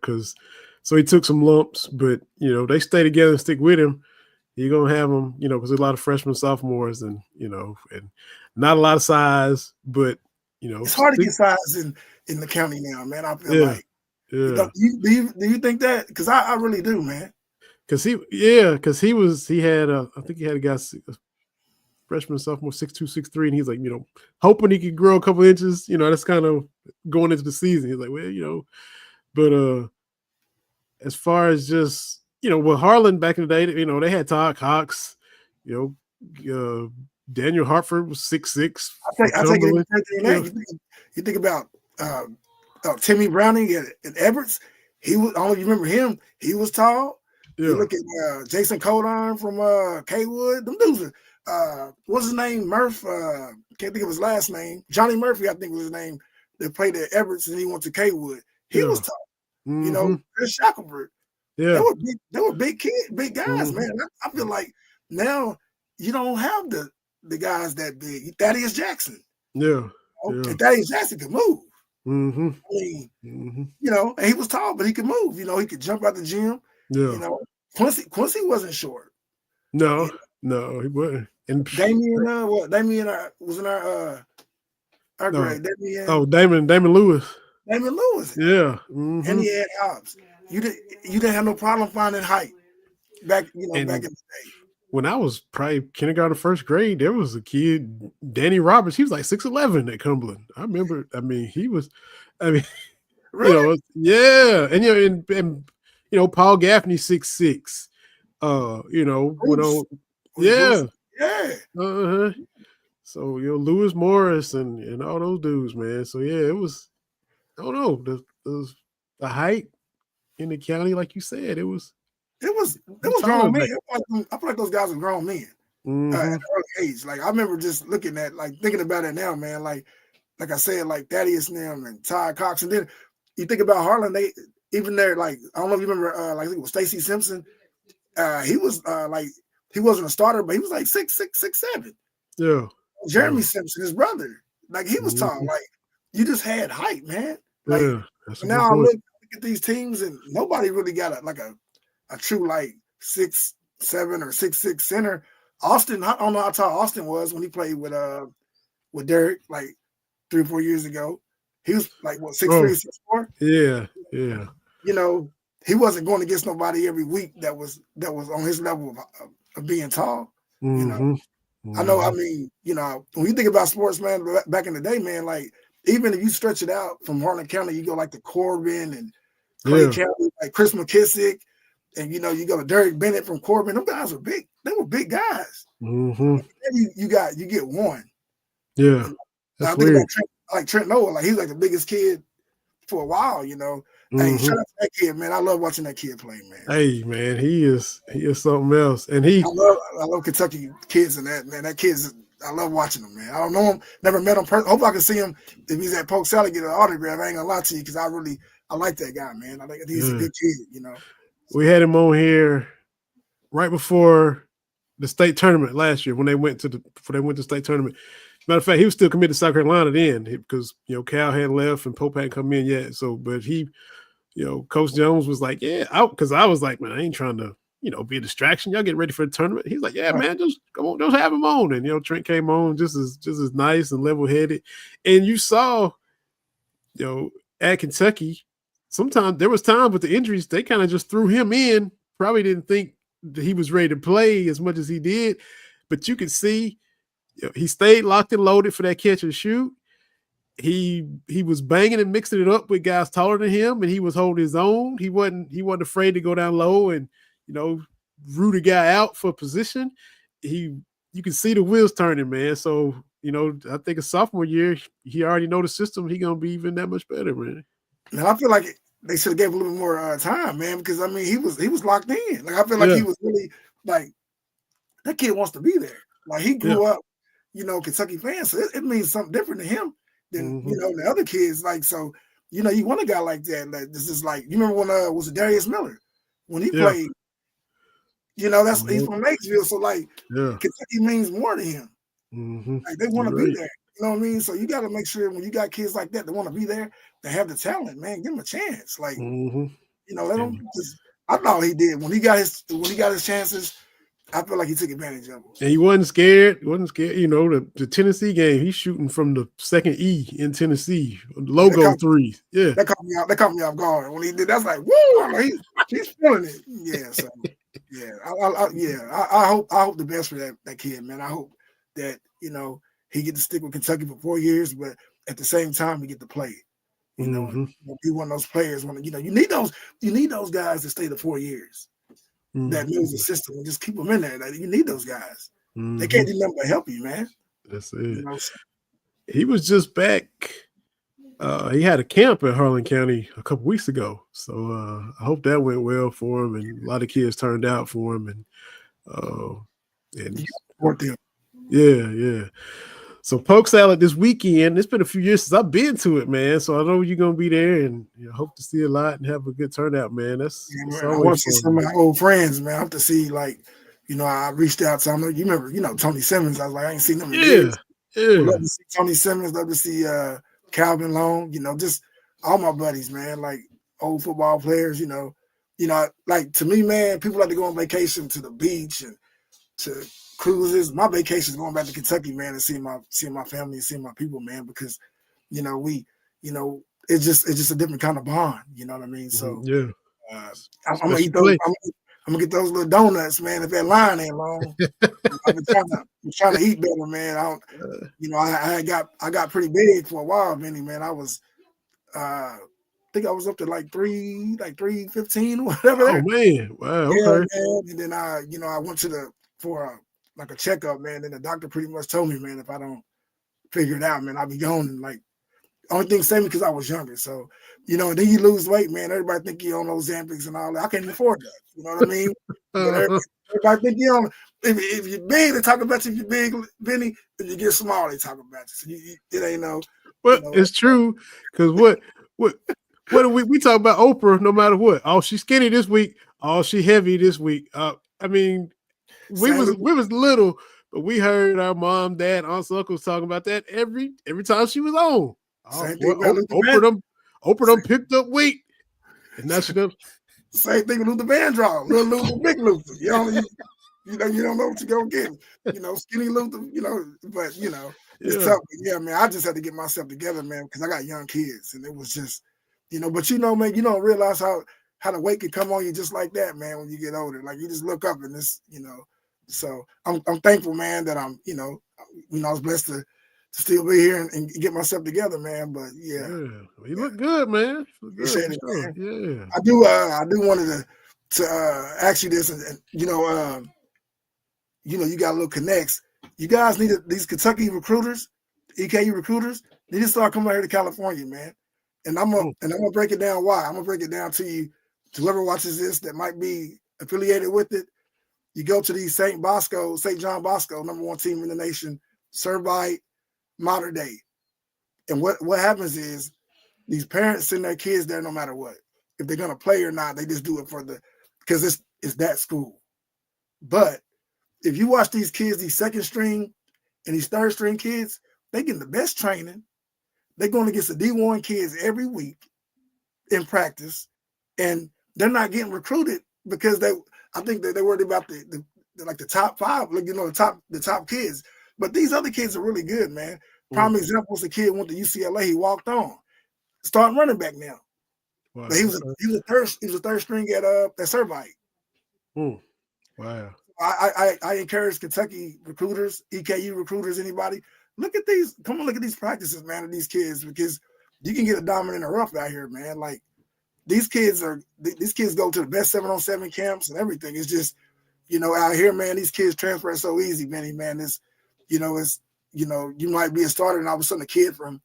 so he took some lumps, but they stay together and stick with him. You're gonna have them, because there's a lot of freshmen, sophomores, and and not a lot of size, but it's hard to get size in the county now, man. I feel like. Yeah. Do you think that? Because I really do, man. Because he had I think he had a guy, freshman, sophomore, 6'2", 6'3", and he's like, hoping he could grow a couple inches. That's kind of going into the season. He's like, well, but as far as just with Harlan back in the day, they had Todd Cox, Daniel Hartford was 6'6". I take it. You think about Timmy Browning and Everett's. He was. I don't know if you remember him. He was tall. Yeah. You look at Jason Codon from Kaywood. Them dudes are, what's his name? Murph. Can't think of his last name. Johnny Murphy, I think was his name. That played at Everett's and he went to Kaywood. He was tall. Chris Shackelford. Yeah. They were big guys, man. I feel like now you don't have the guys that big. Thaddeus Jackson. Yeah. And Thaddeus Jackson could move. Mm-hmm. I mean, and he was tall, but he could move. He could jump out the gym. Yeah. Quincy wasn't short. No, he wasn't. And Damien was in our grade. Damon Lewis. Damon Lewis. Yeah. And he had Hobbs. You didn't have no problem finding height back in the day. When I was probably kindergarten, first grade, there was a kid, Danny Roberts. He was like 6'11" at Cumberland. I remember. I mean, he was. I mean, really? Yeah, and Paul Gaffney 6'6". Yeah. So Lewis Morris and all those dudes, man. So yeah, it was. I don't know the height in the county, like you said, it was grown men. I feel like those guys are grown men at an early age. Like, I remember just looking at, like, thinking about it now, man. Like I said, like Thaddeus and Todd Cox, and then you think about Harlan. They even there, like, I don't know if you remember, like, I think it was Stacy Simpson. He was like, he wasn't a starter, but he was like 6'6", 6'7". Yeah. Jeremy Simpson, his brother. Like he was tall. Like you just had height, man. Like that's a now good I point. look at these teams and nobody really got a true like 6'7" or 6'6" center. Austin, I don't know how tall Austin was when he played with Derek like 3 or 4 years ago. He was like what 6'3", 6'4"? Yeah. You know, he wasn't going against nobody every week that was on his level of being tall. You know. I know. I mean, you know, when you think about sports, man, back in the day, man, like even if you stretch it out from Harlan County, you go like to Corbin and Clay County, like Chris McKissick, and you know, you go to Derek Bennett from Corbin. Them guys were big. They were big guys. You get one. Yeah, I think about Trent Noah, like he's like the biggest kid for a while. You know, hey, shout out to that kid, man. I love watching that kid play, man. Hey, man, he is something else, and I love Kentucky kids and that, man. That kid's, I love watching him, man. I don't know him, never met him. Hope I can see him if he's at Polk Sally, get an autograph. I ain't gonna lie to you because I like that guy, man. I think he's a good kid, you know. We had him on here right before the state tournament last year when they went to the state tournament. Matter of fact, he was still committed to South Carolina then because Cal hadn't left and Pope hadn't come in yet. So, but he, Coach Jones was like, yeah, because I was like, man, I ain't trying to, be a distraction. Y'all get ready for the tournament. He's like, yeah, man, just come on, just have him on. And Trent came on just as nice and level headed. And you saw, at Kentucky, sometimes there was time with the injuries, they kind of just threw him in. Probably didn't think that he was ready to play as much as he did, but you could see he stayed locked and loaded for that catch and shoot. He was banging and mixing it up with guys taller than him, and he was holding his own. He wasn't afraid to go down low and root a guy out for position. You can see the wheels turning, man. So I think a sophomore year, he already know the system. He gonna be even that much better, man. And I feel like they should have gave a little bit more time, man, because I mean he was locked in. Like I feel like he was really like that kid wants to be there. Like he grew up, Kentucky fan, so it means something different to him than the other kids. Like so, you want a guy like that. Like this is like you remember when was it Darius Miller when he played. That's he's from Maysville, so like Kentucky means more to him. Like they want to be there. You know what I mean? So you got to make sure when you got kids like that want to be there, they have the talent, man. Give them a chance. Like let them. I thought he did when he got his chances. I feel like he took advantage of them. And he wasn't scared. The Tennessee game, he's shooting from the second E in Tennessee. Logo threes. Yeah. That caught me off guard. When he did, that's like, woo! He's feeling it. Yeah. So I hope the best for that kid, man. I hope that, he get to stick with Kentucky for 4 years, but at the same time he get to play. Be one of those players when you need those guys to stay the 4 years. That knows the system and just keep them in there. Like, you need those guys. They can't do nothing but help you, man. That's it. He was just back. He had a camp at Harlan County a couple weeks ago. So I hope that went well for him, and a lot of kids turned out for him. And support them. Yeah. So Polk Salad this weekend. It's been a few years since I've been to it, man. So I know you're gonna be there, and hope to see a lot and have a good turnout, man. I want to see some of my old friends, man. I have to see, like, I reached out to them. You remember, Tony Simmons. I was like, I ain't seen him in years. Yeah. Love to see Tony Simmons. Love to see Calvin Long. Just all my buddies, man. Like old football players. Like to me, man. People like to go on vacation to the beach and to cruises. My vacation is going back to Kentucky, man, and seeing my family and seeing my people, man, because it's just a different kind of bond. You know what I mean? So I'm gonna eat those. I'm gonna get those little donuts, man. If that line ain't long, I'm trying to eat better, man. I got pretty big for a while, Vinny, man. I was I think I was up to like 315 or whatever. Oh man, wow, okay. Yeah, man. And then I went for a checkup, man. And the doctor pretty much told me, man, if I don't figure it out, man, I'll be gone. And like, only thing saved me because I was younger. So, and then you lose weight, man. Everybody think you on those Ozempics and all that. I can't afford that. You know what I mean? Everybody think you on. If you're big, they talk about you. If you're big, Vinny. If you get small, they talk about you. So it ain't no. Well, it's true because what do we talk about Oprah? No matter what, oh, she's skinny this week. Oh, she heavy this week. I mean. We was little, But we heard our mom, dad, aunts, uncles talking about that every time she was on. Same thing about Oprah them picked up weight. And now she does. Same thing with Luther Vandross, little Luther, big Luther. You don't know what you're gonna get. Skinny Luther, but it's tough. But yeah, man, I just had to get myself together, man, because I got young kids, and it was just, but man, you don't realize how the weight can come on you just like that, man, when you get older. Like you just look up and this, So I'm thankful, man, that I'm, I was blessed to still be here and get myself together, man. But yeah, well, you look good, man. You look good, it, sure. Yeah, I do wanted to ask you this, and you got a little connects. You guys need these Kentucky recruiters, EKU recruiters. They need to start coming out here to California, man. And I'm gonna break it down. Why? I'm gonna break it down to you, to whoever watches this that might be affiliated with it. You go to the St. John Bosco, #1 team in the nation, Servite, Mater Dei. And what happens is these parents send their kids there no matter what. If they're gonna play or not, they just do it because it's that school. But if you watch these kids, these second string and these third string kids, they get the best training. They're going against the D1 kids every week in practice, and they're not getting recruited because I think that they're worried about the top five, the top kids. But these other kids are really good, man. Prime example was a kid went to UCLA. He walked on, starting running back now. Wow. But he was a third string at Servite. Wow. I encourage Kentucky recruiters, EKU recruiters, anybody, come and look at these practices, man, of these kids, because you can get a diamond in the rough out here, man. Like these kids go to the best 7-on-7 camps and everything. It's just, out here, man, these kids transfer so easy, Vinny, man. You might be a starter and all of a sudden a kid from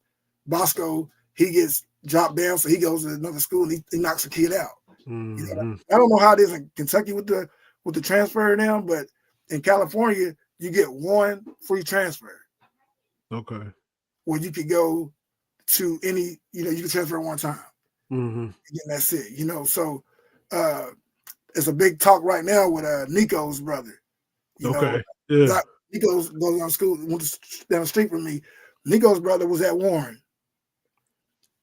Bosco, he gets dropped down, so he goes to another school and he knocks a kid out. Mm-hmm. I don't know how it is in Kentucky with the transfer now, but in California, you get one free transfer. Okay. Where you could go to any, you can transfer one time. Mm-hmm. And that's it, So it's a big talk right now with Nico's brother. Yeah. Nico goes down school, went down the street from me. Nico's brother was at Warren.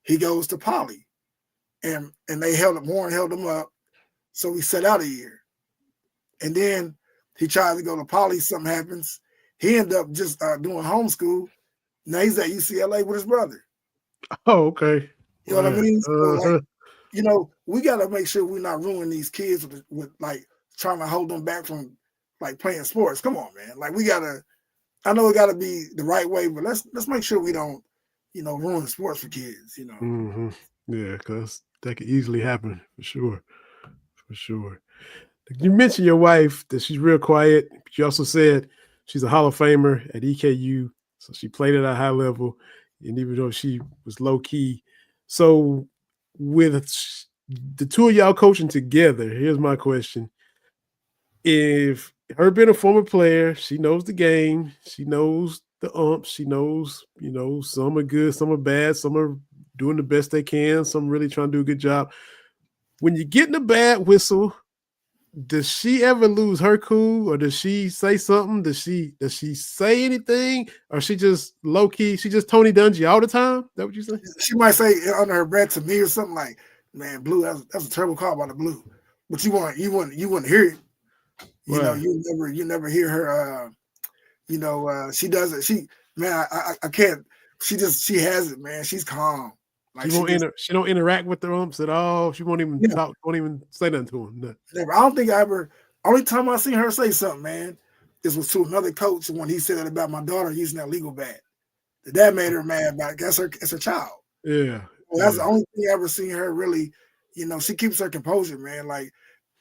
He goes to Poly. And Warren held him up. So he set out a year. And then he tried to go to Poly, something happens. He ended up just doing homeschool. Now he's at UCLA with his brother. Oh, okay. You know what I mean? So, we got to make sure we're not ruining these kids with like trying to hold them back from like playing sports. Come on, man. Like I know it got to be the right way, but let's make sure we don't, ruin sports for kids, Mm-hmm. Yeah, because that could easily happen for sure. For sure. You mentioned your wife, that she's real quiet. But you also said she's a Hall of Famer at EKU. So she played at a high level. And even though she was low key. So with the two of y'all coaching together, here's my question. If her being a former player, she knows the game, she knows the umps, she knows, some are good, some are bad, some are doing the best they can, some really trying to do a good job. When you get in a bad whistle, does she ever lose her cool, or does she say something? Does she say anything, or she just low key? She just Tony Dungy all the time? Is that what you say? She might say under her breath to me or something like, "Man, Blue, that's a terrible call by the Blue," but you wouldn't hear it. You never hear her. She does it. I can't. She has it, man. She's calm. Like she don't interact with the umps at all. She won't even talk. Won't even say nothing to them. No. Never. I don't think I ever. Only time I seen her say something, man, was to another coach when he said that about my daughter using that legal bat. That made her mad about it. That's her child. Yeah. Well, that's the only thing I ever seen her really. She keeps her composure, man. Like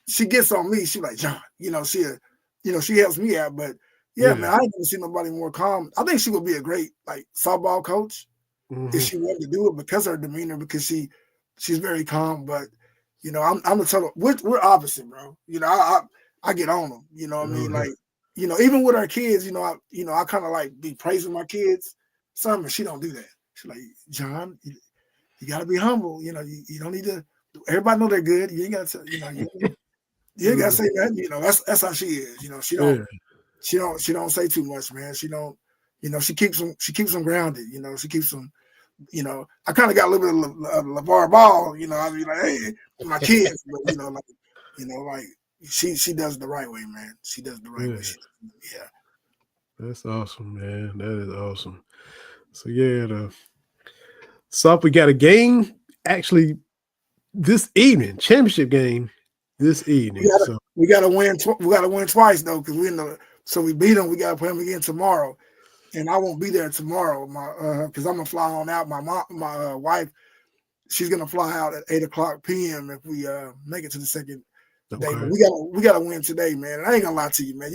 she gets on me. She like, John. She helps me out. But man, I ain't never seen nobody more calm. I think she would be a great softball coach. Mm-hmm. If she wanted to do it because of her demeanor, because she's very calm. But I'm the total. We're opposite, bro. I get on them. You know what I mean? Like even with our kids, I kind of be praising my kids. Something she don't do that. She's like, John, you got to be humble. You don't need to. Everybody know they're good. You ain't got to. You ain't got to say that. That's how she is. She don't. she don't say too much, man. She don't, she keeps them grounded. She keeps them. I kind of got a little bit of LeVar Ball. I'll be like, hey, my kids, but like she does it the right way, man. She does it the right way. Yeah. That's awesome, man. That is awesome. So yeah, we got a game actually this evening, championship game this evening. We gotta win. We gotta win twice though, because so we beat them. We gotta play them again tomorrow, and I won't be there tomorrow. Because I'm gonna fly on out. My wife, she's gonna fly out at 8:00 p.m. if we make it to the second day. But we gotta win today, man. And I ain't gonna lie to you, man.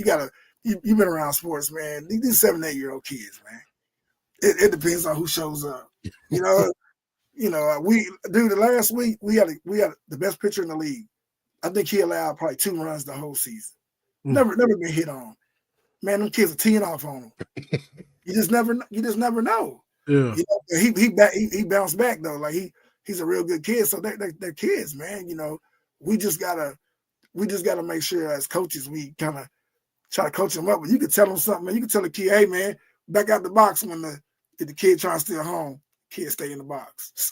You've been around sports, man. These 7, 8-year-old kids, man. It depends on who shows up. The last week we had the best pitcher in the league. I think he allowed probably 2 runs the whole season. Never been hit on. Man, them kids are teeing off on him. You just never know. Yeah. He bounced back though. Like he's a real good kid. So they're kids, man. We just gotta make sure as coaches we kind of try to coach them up. But you can tell them something, man. You can tell the kid, hey man, back out the box when the kid trying to steal home. Kid stay in the box.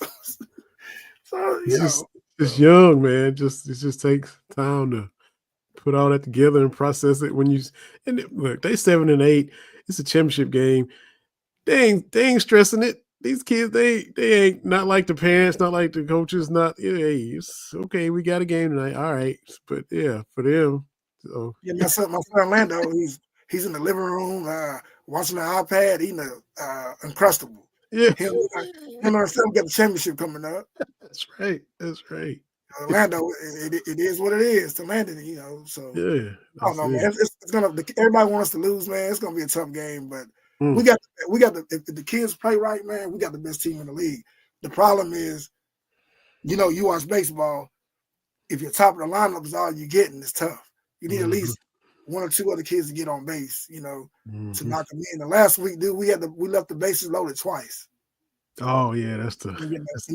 It's young, man. It just takes time to put all that together and process it. Look, they 7 and 8. It's a championship game. They ain't stressing it. These kids, they ain't not like the parents, not like the coaches. Not it's okay. We got a game tonight. All right, but yeah, for them. So. Yeah, my son Orlando, he's in the living room watching the iPad, eating Uncrustable. Yeah, him and our son got the championship coming up. That's right. Orlando, it is what it is to Landon, So yeah, I don't know, man. It's gonna. Everybody wants us to lose, man. It's gonna be a tough game, but we got if the kids play right, man. We got the best team in the league. The problem is, you watch baseball. If your top of the lineup is all you getting, it's tough. You need at least 1 or 2 other kids to get on base, to knock them in. The last week, dude, we left the bases loaded twice. Oh yeah, that's a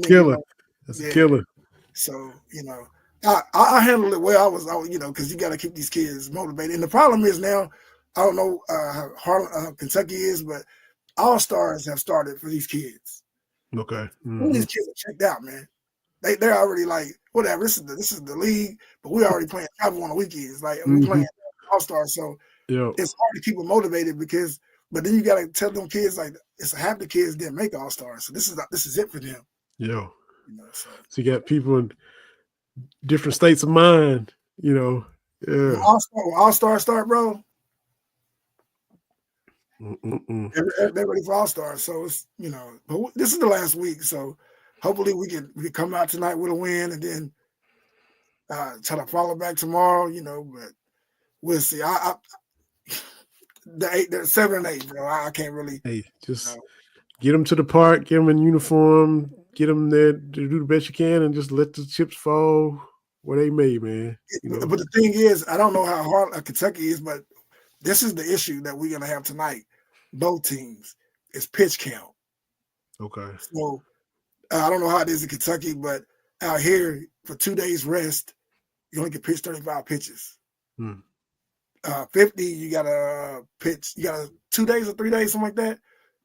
killer. That's a killer. So I handled it well. I was because you got to keep these kids motivated. And the problem is now, I don't know how Harlan, Kentucky is, but All-Stars have started for these kids. Okay. All these kids are checked out, man. They're already like, whatever. This is the league, but we're already playing travel on the weekends. Like we're playing All-Star, so it's hard to keep them motivated but then you gotta tell them kids like it's half the kids didn't make All-Star, so this is it for them. Yeah. So you got people in different states of mind, Yeah. All-Star start, bro. They're ready for All-Star, so it's but this is the last week, so hopefully we can come out tonight with a win and then try to follow back tomorrow, but we'll see. The 7 and 8, bro. I can't really. Hey, just get them to the park, get them in uniform, get them there to do the best you can, and just let the chips fall where they may, man. But the thing is, I don't know how hard Kentucky is, but this is the issue that we're gonna have tonight. Both teams is pitch count. Okay. So I don't know how it is in Kentucky, but out here for 2 days rest, you only can pitch 35 pitches. 50, you gotta pitch. You got 2 days or 3 days, something like that.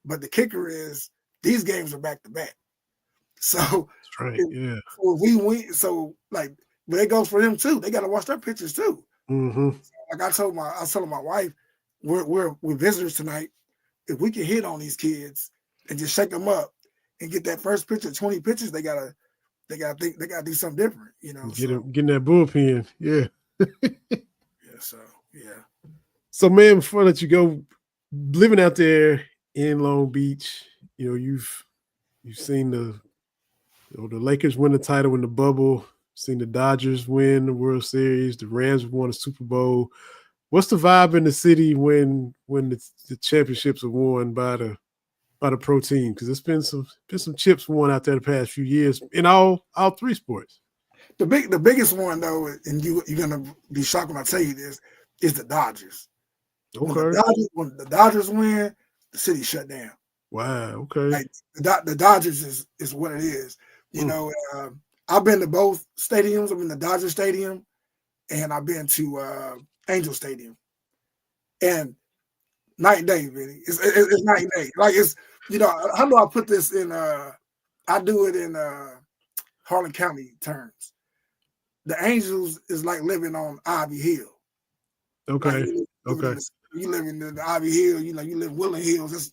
But the kicker is these games are back to back. So that's right. If we win, so like, but it goes for them too. They got to watch their pitches too. Like I told my wife, we're visitors tonight. If we can hit on these kids and just shake them up and get that first pitch of 20 pitches, they gotta think they gotta do something different. Getting that bullpen. Yeah. Yeah. So, man, before I let you go, living out there in Long Beach, you've seen the Lakers win the title in the bubble, seen the Dodgers win the World Series, the Rams won a Super Bowl. What's the vibe in the city when the championships are won by the pro team? Because there's been some chips won out there the past few years in all 3 sports. The biggest one though, and you're gonna be shocked when I tell you this, is the Dodgers. Okay. When the Dodgers win, the city shut down. Wow. Okay. Like the Dodgers is what it is. I've been to both stadiums. I've been to Dodger Stadium, and I've been to Angel Stadium. And night and day, Vinny. It's night and day. Like it's how do I put this in? I do it in Harlan County terms. The Angels is like living on Ivy Hill. Okay. Like you live in the Ivy Hill. You live Willing Hills. It's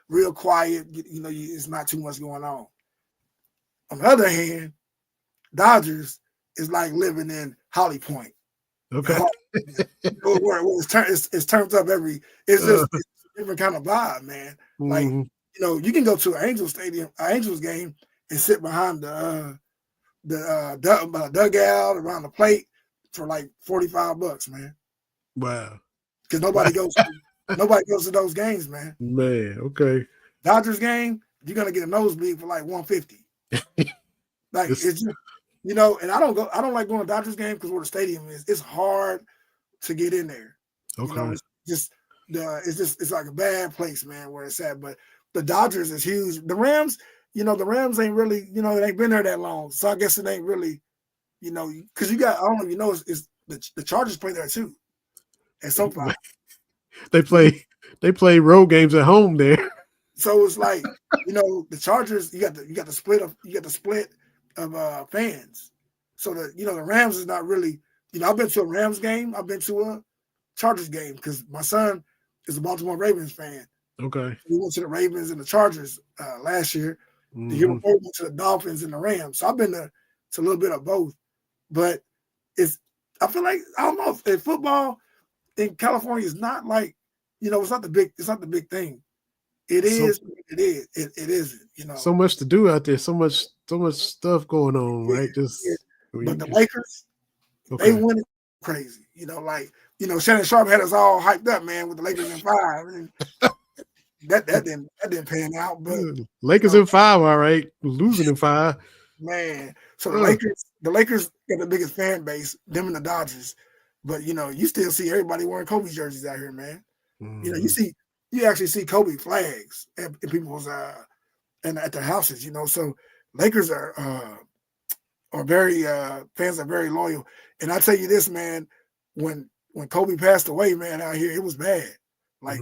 real quiet. It's not too much going on. On the other hand, Dodgers is like living in Holly Point. Okay. Where it's turned up every. It's just it's a different kind of vibe, man. Like you can go to an Angels game, and sit behind the dugout around the plate for like $45, man. Wow. Because nobody goes to those games, man. Man, okay. Dodgers game, you're gonna get a nosebleed for like $150. Like it's just, and I don't like going to Dodgers game because where the stadium is, it's hard to get in there. Okay. It's like a bad place, man, where it's at. But the Dodgers is huge. The Rams, the Rams ain't really, they ain't been there that long. So I guess it ain't really, because I don't know if you know, it's the Chargers play there too. And so far, they play road games at home there. So it's like, the Chargers, you got the split of fans. So the Rams is not really, I've been to a Rams game, I've been to a Chargers game because my son is a Baltimore Ravens fan. Okay. We went to the Ravens and the Chargers last year. The year before we went to the Dolphins and the Rams. So I've been to a little bit of both. But I feel like, I don't know, in football in California is not like, it's not the big thing. It is. It isn't. So much to do out there. So much stuff going on, right? But the Lakers, they win it crazy. Shannon Sharp had us all hyped up, man, with the Lakers in 5. And that didn't pan out. But Lakers in 5, all right. Losing in 5. Man. So the Lakers got the biggest fan base, them and the Dodgers. But you still see everybody wearing Kobe jerseys out here, man. You actually see Kobe flags at people's and at their houses, So Lakers are very fans are very loyal. And I tell you this, man, when Kobe passed away, man, out here, it was bad. Like,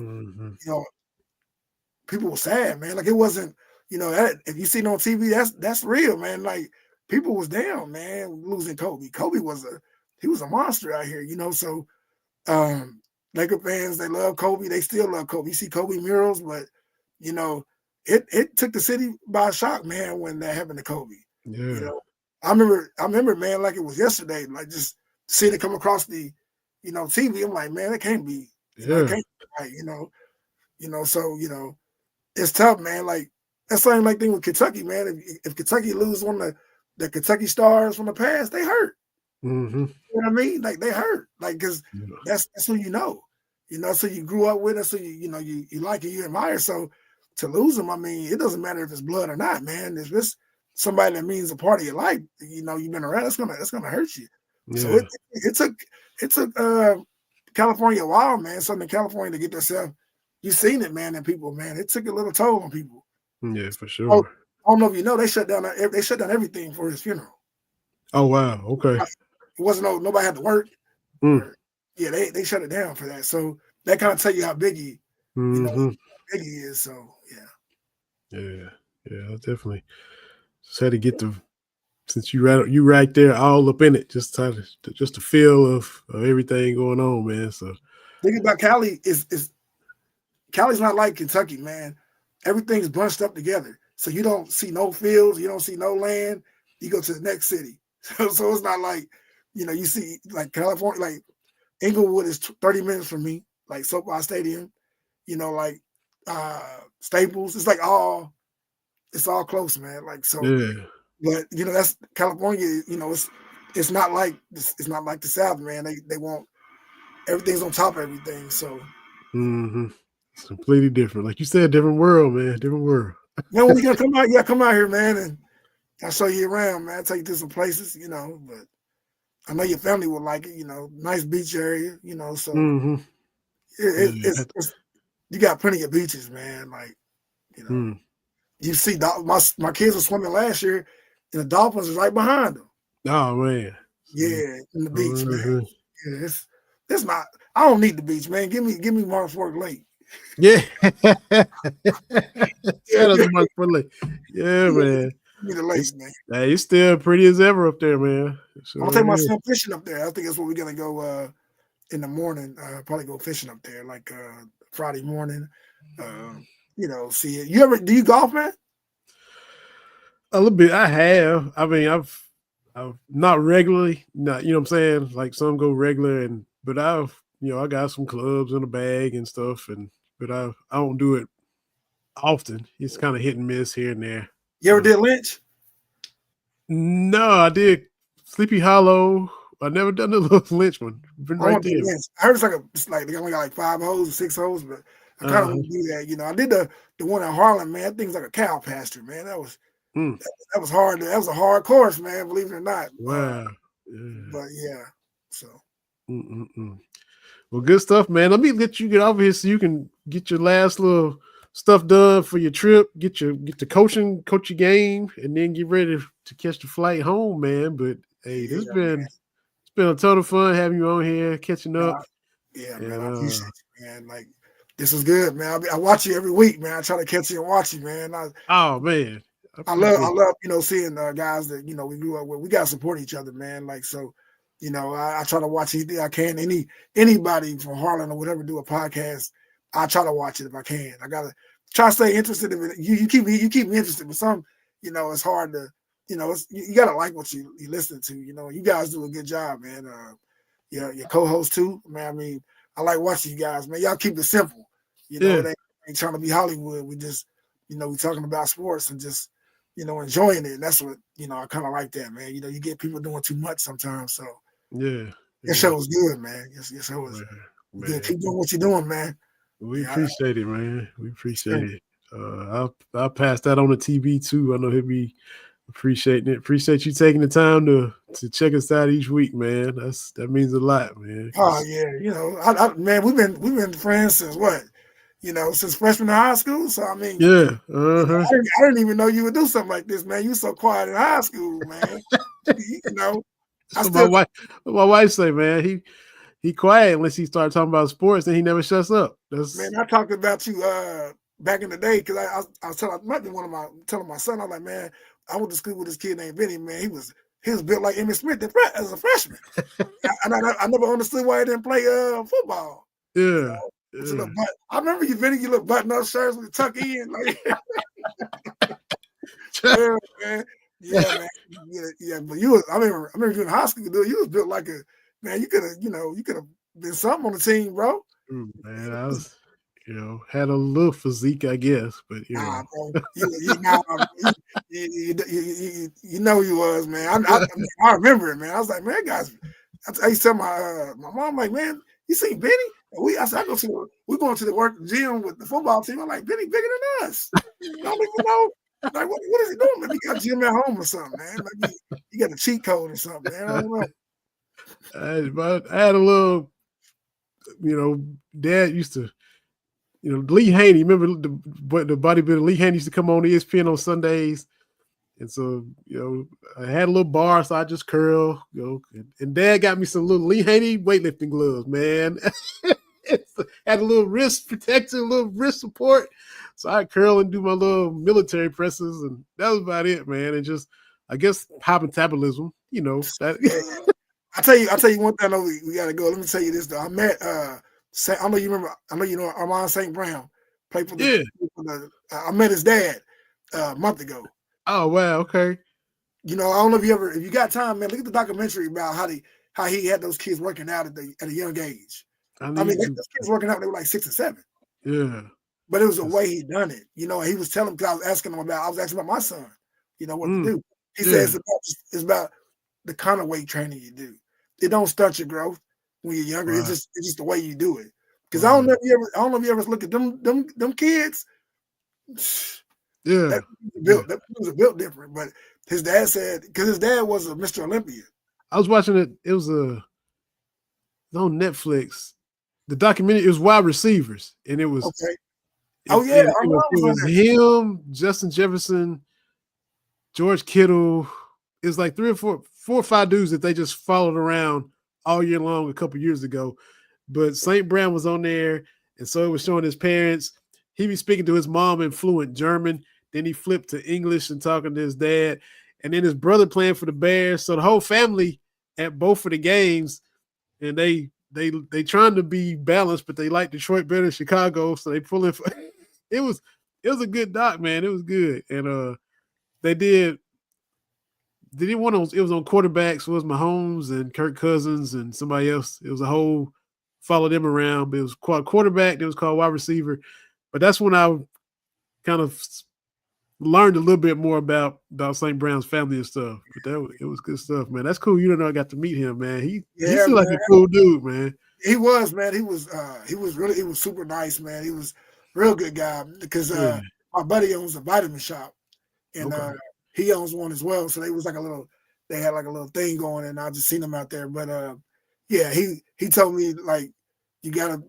people were sad, man. Like it wasn't, if you see it on TV, that's real, man. Like people was down, man, losing Kobe. Kobe was a monster out here, So Laker fans, they love Kobe. They still love Kobe. You see Kobe murals, but it took the city by shock, man, when that happened to Kobe. Yeah. I remember, man, like it was yesterday. Like just seeing it come across the, TV. I'm like, man, it can't be. It can't be right, So it's tough, man. Like that's the same like thing with Kentucky, man. If Kentucky lose one of the Kentucky stars from the past, they hurt. Mm-hmm. You know what I mean? Like they hurt, like because that's who so you grew up with us, so you like it, you admire. So to lose them, I mean, it doesn't matter if it's blood or not, man. If it's somebody that means a part of your life, you've been around, it's gonna hurt you. Yeah. So it took California a while, man. Southern California to get themselves. You seen it, man, and people, man. It took a little toll on people. Yeah, for sure. I don't know if you know, they shut down everything for his funeral. Oh wow, okay. It wasn't nobody had to work. Yeah, they shut it down for that. So that kind of tell you how big he, big he is. So yeah, definitely. Just had to get since you right there all up in it, just the feel of everything going on, man. So think about Cali Cali's not like Kentucky, man. Everything's bunched up together. So you don't see no fields, you don't see no land. You go to the next city. So it's not like, you see like California, like Inglewood is 30 minutes from me, like SoFi Stadium, like Staples. It's like it's all close, man. Like so, but that's California. It's not like the South, man. They want everything's on top of everything. So it's completely different. Like you said, different world, man. Different world. Man, when you gonna come out? Yeah, come out here, man, and I'll show you around, man. I'll take you to some places, but I know your family will like it, nice beach area, so it's you got plenty of beaches, man. Like, you see my kids were swimming last year and the Dolphins is right behind them. Oh man. Yeah, in the beach, man. Yeah, it's not I don't need the beach, man. Give me Martin Fork Lake. Yeah. Yeah, Shout out to Mark Fuller. Yeah, man. give me the lace, man. Hey, he's still pretty as ever up there, man. I'm gonna take my Sure is. son fishing up there. I think that's where we're gonna go in the morning. Probably go fishing up there, like Friday morning. See it. Do you golf, man? A little bit. I have. I mean, I've not regularly. Not, you know what I'm saying? Like some go regular, but I got some clubs in the bag and stuff, but I don't do it often. It's kind of hit and miss here and there. You ever did Lynch? No, I did Sleepy Hollow. I never done the little Lynch one. Been I right want to do there. Lynch. I heard it's like they only got like 5 holes or 6 holes, but I kind of want to do that. I did the one at Harlan, man. That thing's like a cow pasture, man. That was hard. That was a hard course, man. Believe it or not. Wow. But yeah, so. Well, good stuff, man. Let me let you get over here so you can get your last little stuff done for your trip. Get to coach your game, and then get ready to catch the flight home, man. But hey, it's been a ton of fun having you on here, catching up. Man, I appreciate you, man. Like, this was good, man. I watch you every week, man. I try to catch you and watch you, man. Man. I love seeing guys that we grew up with. We gotta support each other, man. Like, so, I try to watch anything I can. Anybody from Harlan or whatever do a podcast, I try to watch it if I can. I gotta try to stay interested in it. You keep me interested, but some, it's hard to, you gotta like what you listen to. You guys do a good job, man. Your co-host too, man. I mean, I like watching you guys, man. Y'all keep it simple. They ain't trying to be Hollywood. We just, we talking about sports and just, enjoying it. And that's what, I kind of like that, man. You get people doing too much sometimes. So your show is good, man. Your show is good. Keep doing what you're doing, man. We appreciate it, man. We appreciate it. I'll pass that on to TV too. I know he'll be appreciating it. Appreciate you taking the time to check us out each week, man. That means a lot, man. Oh yeah, man, we've been friends since what? Since freshman in high school. So I mean, I didn't even know you would do something like this, man. You so quiet in high school, man. So my wife say, man, he quiet unless he starts talking about sports, and he never shuts up. Man, I talked about you back in the day because I was telling my son, I was like, man, I went to school with this kid named Vinny, man. He was built like Emmitt Smith as a freshman. And I never understood why he didn't play football. Yeah. I remember you, Vinny. You look button-up shirts with tuck in, like, man. Yeah, man. Yeah. But I remember you in high school, dude. You was built like a man. You could have been something on the team, bro. Man, I was, had a little physique, I guess, but bro. You know you was, man. I remember it, man. I was like, man, guys. I used to tell my mom, like, man, you seen Benny? I said, we're going to the gym with the football team. I'm like, Benny bigger than us. I don't even know. Like, what is he doing? Maybe he got a gym at home or something, man. Maybe he got a cheat code or something, man. I don't know. I had a little, Dad used to, Lee Haney. Remember the bodybuilder Lee Haney used to come on ESPN on Sundays. And so, I had a little bar, so I just curl, and Dad got me some little Lee Haney weightlifting gloves, man. Had a little wrist protection, a little wrist support. So I curl and do my little military presses, and that was about it, man. And just, I guess, high metabolism, that. I tell you one thing. I know we gotta go. Let me tell you this though. I met I know you know Armand St. Brown, played for I met his dad a month ago. Oh wow, okay. I don't know if you got time, man. Look at the documentary about how he had those kids working out at a young age. Those kids working out, they were like 6 and 7. Yeah. But it was the way he done it. He was telling, because I was asking about my son, what to do. He says it's about the kind of weight training you do. It don't stunt your growth when you're younger. Right. It's just the way you do it. Because I don't know if you ever look at them kids. Yeah. That was built different. But his dad said, because his dad was a Mr. Olympia. I was watching it. It was on Netflix. The documentary, it was wide receivers. And it was okay. It was him, Justin Jefferson, George Kittle. It was like 4 or 5 dudes that they just followed around all year long a couple years ago. But St. Brown was on there, And so it was showing his parents. He was speaking to his mom in fluent German. Then he flipped to English and talking to his dad. And then his brother playing for the Bears. So the whole family at both of the games, and they trying to be balanced, but they like Detroit better than Chicago. So they pulling for it was a good doc, man. It was good. And they did one on it was on quarterbacks. So it was Mahomes and Kirk Cousins and somebody else. It was a whole follow them around, but it was called quarterback, it was called wide receiver. But that's when I kind of learned a little bit more about St. Brown's family and stuff. But it was good stuff, man. That's cool. You don't know I got to meet him, man. He seemed like a cool dude, man. He was, man. He was super nice, man. He was a real good guy because my buddy owns a vitamin shop, and he owns one as well. So they had like a little thing going, and I just seen him out there. But yeah, he told me, like, you gotta,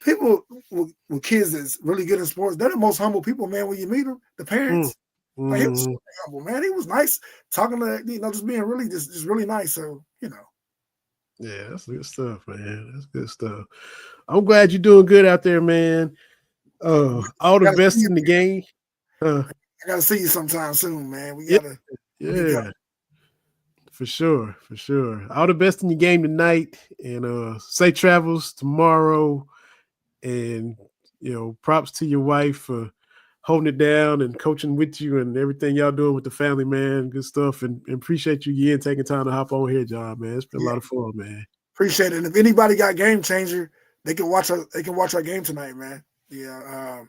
people with kids that's really good in sports, they're the most humble people, man. When you meet them, the parents, like, he was super humble, man. He was nice talking to, just being really just really nice. So, Yeah, that's good stuff, man. That's good stuff. I'm glad you're doing good out there, man. All the best in the game. I gotta see you sometime soon, man. We gotta, yeah. For sure. All the best in your game tonight, and safe travels tomorrow. And props to your wife for holding it down and coaching with you and everything y'all doing with the family, man. Good stuff, and appreciate you again taking time to hop on here, John, man. It's been a lot of fun, man. Appreciate it. And if anybody got Game Changer, they can watch our game tonight, man. Yeah,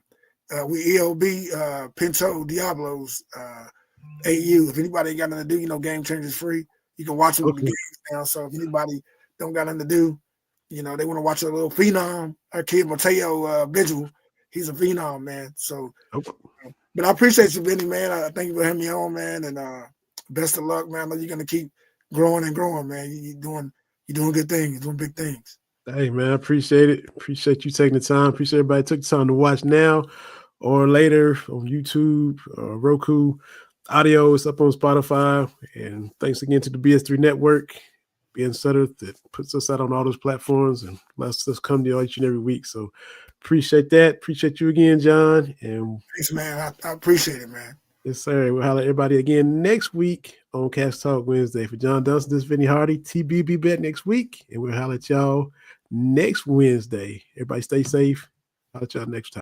we ELB Pinto Diablos AU. If anybody ain't got nothing to do, Game Changer's free. You can watch it with the games now. So if anybody don't got nothing to do, they want to watch a little phenom. Our kid Mateo Vigil, he's a phenom, man. So, but I appreciate you, Vinny, man. I thank you for having me on, man. And best of luck, man. I know you're gonna keep growing and growing, man. You're doing good things. You're doing big things. Hey, man, I appreciate it. Appreciate you taking the time. Appreciate everybody took the time to watch now or later on YouTube or Roku. Audio is up on Spotify. And thanks again to the BS3 Network, being Sutter, that puts us out on all those platforms and lets us come to you each and every week. So appreciate that. Appreciate you again, John. And thanks, man. I appreciate it, man. Yes, sir. We'll holler at everybody again next week on Cast Talk Wednesday. For John Dunson, this is Vinny Hardy. TB be back next week. And we'll holler at y'all next Wednesday. Everybody stay safe. Holler at y'all next time.